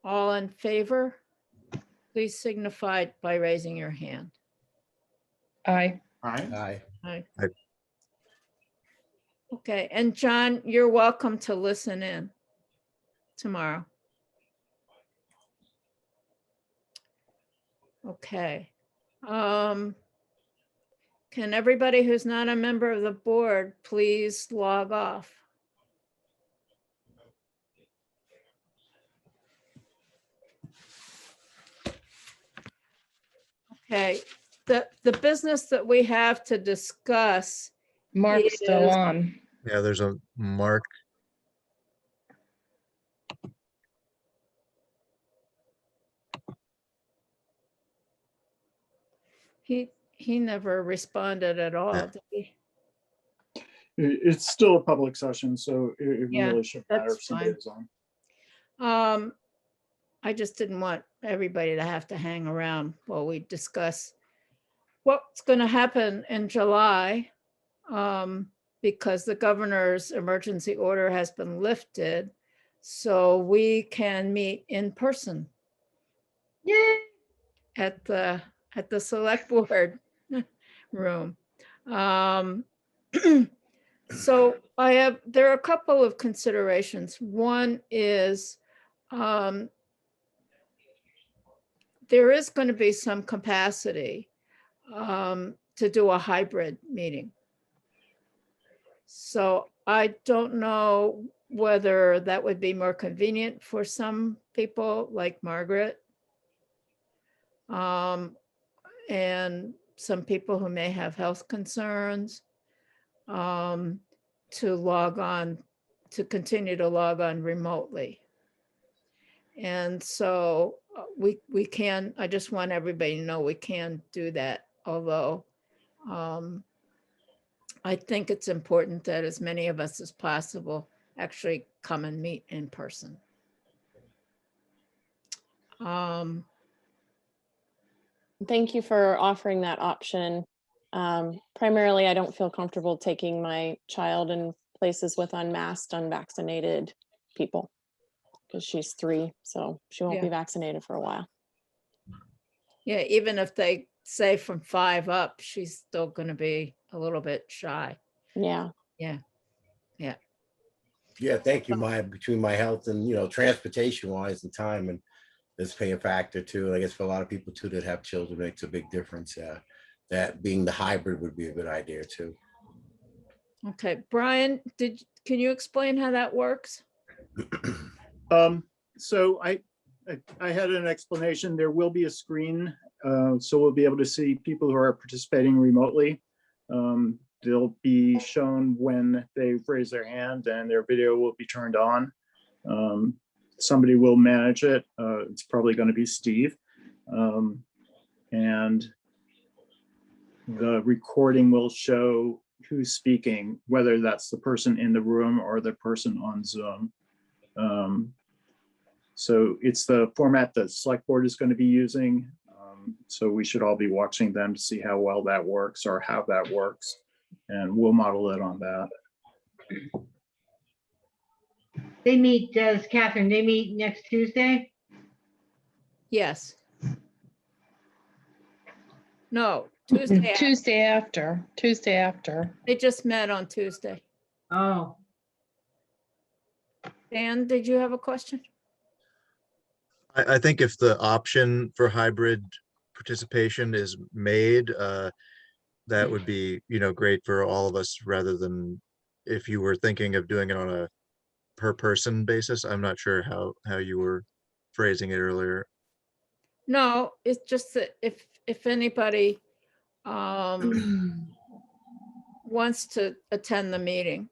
Speaker 1: All in favor? Please signify by raising your hand.
Speaker 3: Aye.
Speaker 6: Aye.
Speaker 1: Aye.
Speaker 5: Aye.
Speaker 1: Okay, and John, you're welcome to listen in tomorrow. Okay. Can everybody who's not a member of the board please log off? Okay, the business that we have to discuss.
Speaker 3: Mark's still
Speaker 1: is-
Speaker 3: on.
Speaker 5: Yeah, there's a Mark.
Speaker 1: He never responded at all,
Speaker 5: Yeah.
Speaker 1: did he?
Speaker 7: It's still a public session, so it
Speaker 1: Yeah,
Speaker 7: really shouldn't matter
Speaker 1: that's
Speaker 7: if somebody
Speaker 1: fine.
Speaker 7: is on.
Speaker 1: I just didn't want everybody to have to hang around while we discuss what's going to happen in July, because the governor's emergency order has been lifted, so we can meet in person.
Speaker 4: Yay!
Speaker 1: At the select board room. So there are a couple of considerations. One is there is going to be some capacity to do a hybrid meeting. So I don't know whether that would be more convenient for some people like Margaret. And some people who may have health concerns to continue to log on remotely. And so we can, I just want everybody to know we can do that, although I think it's important that as many of us as possible actually come and meet in person.
Speaker 11: Thank you for offering that option. Primarily, I don't feel comfortable taking my child in places with unmasked, unvaccinated people because she's 3, so she won't be
Speaker 1: Yeah.
Speaker 11: vaccinated for a while.
Speaker 1: Yeah, even if they say from 5 up, she's still going to be a little bit shy.
Speaker 11: Yeah.
Speaker 1: Yeah. Yeah.
Speaker 9: Yeah, thank you, Maya. Between my health and, transportation wise and time, and this play a factor too. I guess for a lot of people too that have children makes a big difference. That being the hybrid would be a good idea too.
Speaker 1: Okay, Brian, can you explain how that works?
Speaker 7: So I had an explanation. There will be a screen, so we'll be able to see people who are participating remotely. They'll be shown when they raise their hand and their video will be turned on. Somebody will manage it. It's probably going to be Steve. And the recording will show who's speaking, whether that's the person in the room or the person on Zoom. So it's the format that Select Board is going to be using. So we should all be watching them to see how well that works or how that works. And we'll model it on that.
Speaker 4: They meet, Catherine, they meet next Tuesday?
Speaker 1: Yes. No, Tuesday.
Speaker 3: Tuesday after.
Speaker 1: They just met on Tuesday.
Speaker 4: Oh.
Speaker 1: Dan, did you have a question?
Speaker 5: I think if the option for hybrid participation is made, that would be, great for all of us rather than if you were thinking of doing it on a per person basis. I'm not sure how you were phrasing it earlier.
Speaker 1: No, it's just that if anybody wants to attend the meeting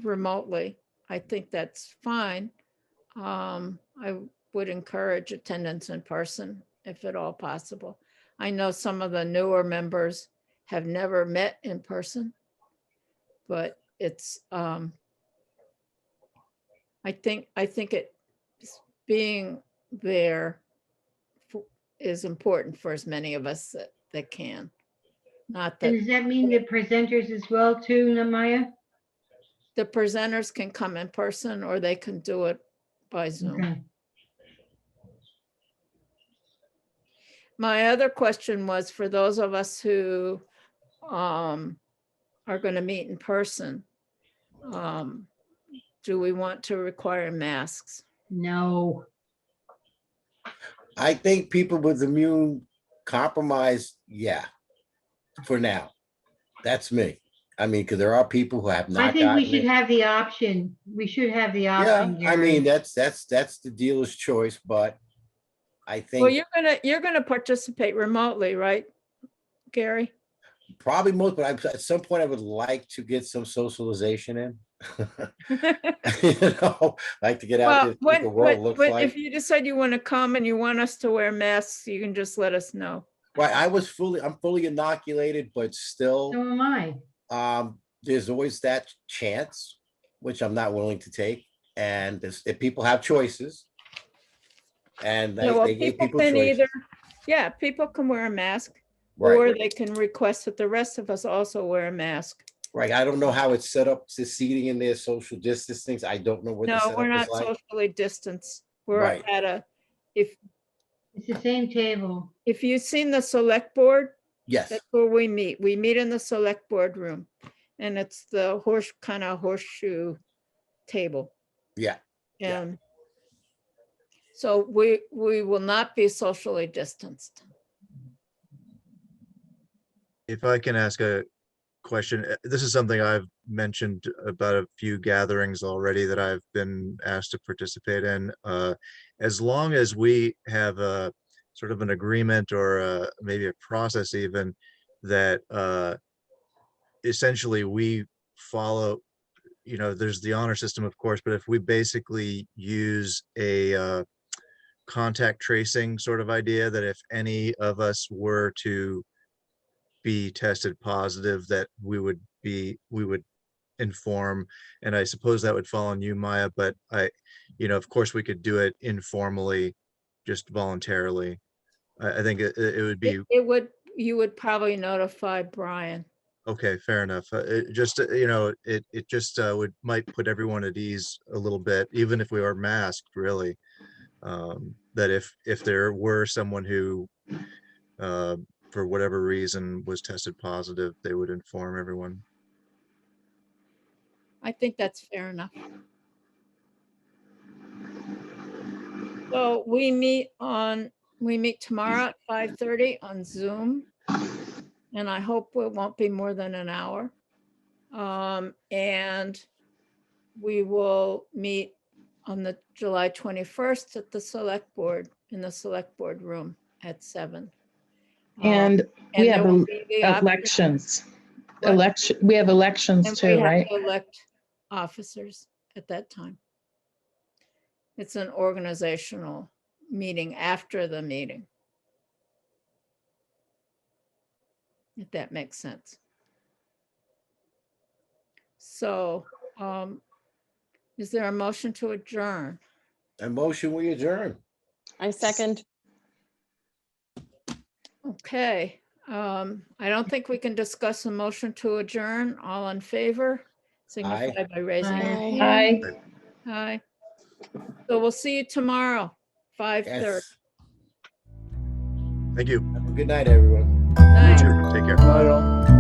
Speaker 1: remotely, I think that's fine. I would encourage attendance in person if at all possible. I know some of the newer members have never met in person, but it's I think it being there is important for as many of us that can. Not that
Speaker 4: And does that mean the presenters as well too, Namaya?
Speaker 1: the presenters can come in person or they can do it by Zoom.
Speaker 4: Okay.
Speaker 1: my other question was for those of us who are going to meet in person. Do we want to require masks?
Speaker 4: No.
Speaker 9: I think people with immune compromise, yeah, for now. That's me. I mean, because there are people who have not
Speaker 4: I think we
Speaker 9: gotten
Speaker 4: should
Speaker 9: it.
Speaker 4: have the option. We should have the
Speaker 9: Yeah,
Speaker 4: option.
Speaker 9: I mean,
Speaker 4: Gary.
Speaker 9: that's the dealer's choice, but I think.
Speaker 1: Well, you're gonna participate remotely, right, Gary?
Speaker 9: Probably most, but at some point I would like to get some socialization in. You know, like to get out there, see what the world looks like.
Speaker 1: If you decide you want to come and you want us to wear masks, you can just let us know.
Speaker 9: Right, I'm fully inoculated, but still.
Speaker 4: So am I.
Speaker 9: There's always that chance, which I'm not willing to take. And if people have choices, and
Speaker 1: Yeah, well,
Speaker 9: they gave
Speaker 1: people
Speaker 9: people
Speaker 1: can
Speaker 9: choices.
Speaker 1: either, people can wear a mask,
Speaker 9: Right.
Speaker 1: or they can request that the rest of us also wear a mask.
Speaker 9: Right, I don't know how it's set up, the seating in there, social distance things. I don't know what the
Speaker 1: No,
Speaker 9: setup
Speaker 1: we're
Speaker 9: is
Speaker 1: not
Speaker 9: like.
Speaker 1: socially distanced. We're
Speaker 9: Right.
Speaker 1: at if
Speaker 4: It's the same table.
Speaker 1: If you've seen the select board,
Speaker 9: Yes.
Speaker 1: that's where we meet. We meet in the select board room. And it's the horseshoe table.
Speaker 9: Yeah.
Speaker 1: And so we will not be socially distanced.
Speaker 5: If I can ask a question, this is something I've mentioned about a few gatherings already that I've been asked to participate in. As long as we have a sort of an agreement or maybe a process even that essentially we follow, there's the honor system, of course, but if we basically use a contact tracing sort of idea that if any of us were to be tested positive, that we would inform, and I suppose that would fall on you, Maya, but of course we could do it informally, just voluntarily. I think it would be.
Speaker 1: You would probably notify Brian.
Speaker 5: Okay, fair enough. It just, might put everyone at ease a little bit, even if we are masked, really. That if there were someone who, for whatever reason, was tested positive, they would inform everyone.
Speaker 1: I think that's fair enough. So we meet tomorrow at 5:30 on Zoom. And I hope it won't be more than an hour. And we will meet on the July 21st at the select board, in the select board room at 7.
Speaker 3: And we
Speaker 1: there
Speaker 3: have
Speaker 1: will be the option-
Speaker 3: elections.
Speaker 1: What?
Speaker 3: We have elections
Speaker 1: And we
Speaker 3: too,
Speaker 1: have
Speaker 3: right?
Speaker 1: to elect officers at that time. It's an organizational meeting after the meeting. If that makes sense. So, is there a motion to adjourn?
Speaker 9: A motion, we adjourn.
Speaker 11: I second.
Speaker 1: Okay, I don't think we can discuss a motion to adjourn. All in favor? Signify by raising your hand.
Speaker 3: Aye.
Speaker 1: Aye. So we'll see you tomorrow, 5:30.
Speaker 9: Yes.
Speaker 5: Thank you.
Speaker 9: Have a good night, everyone.
Speaker 1: Night.
Speaker 5: Take care.
Speaker 7: Bye, all.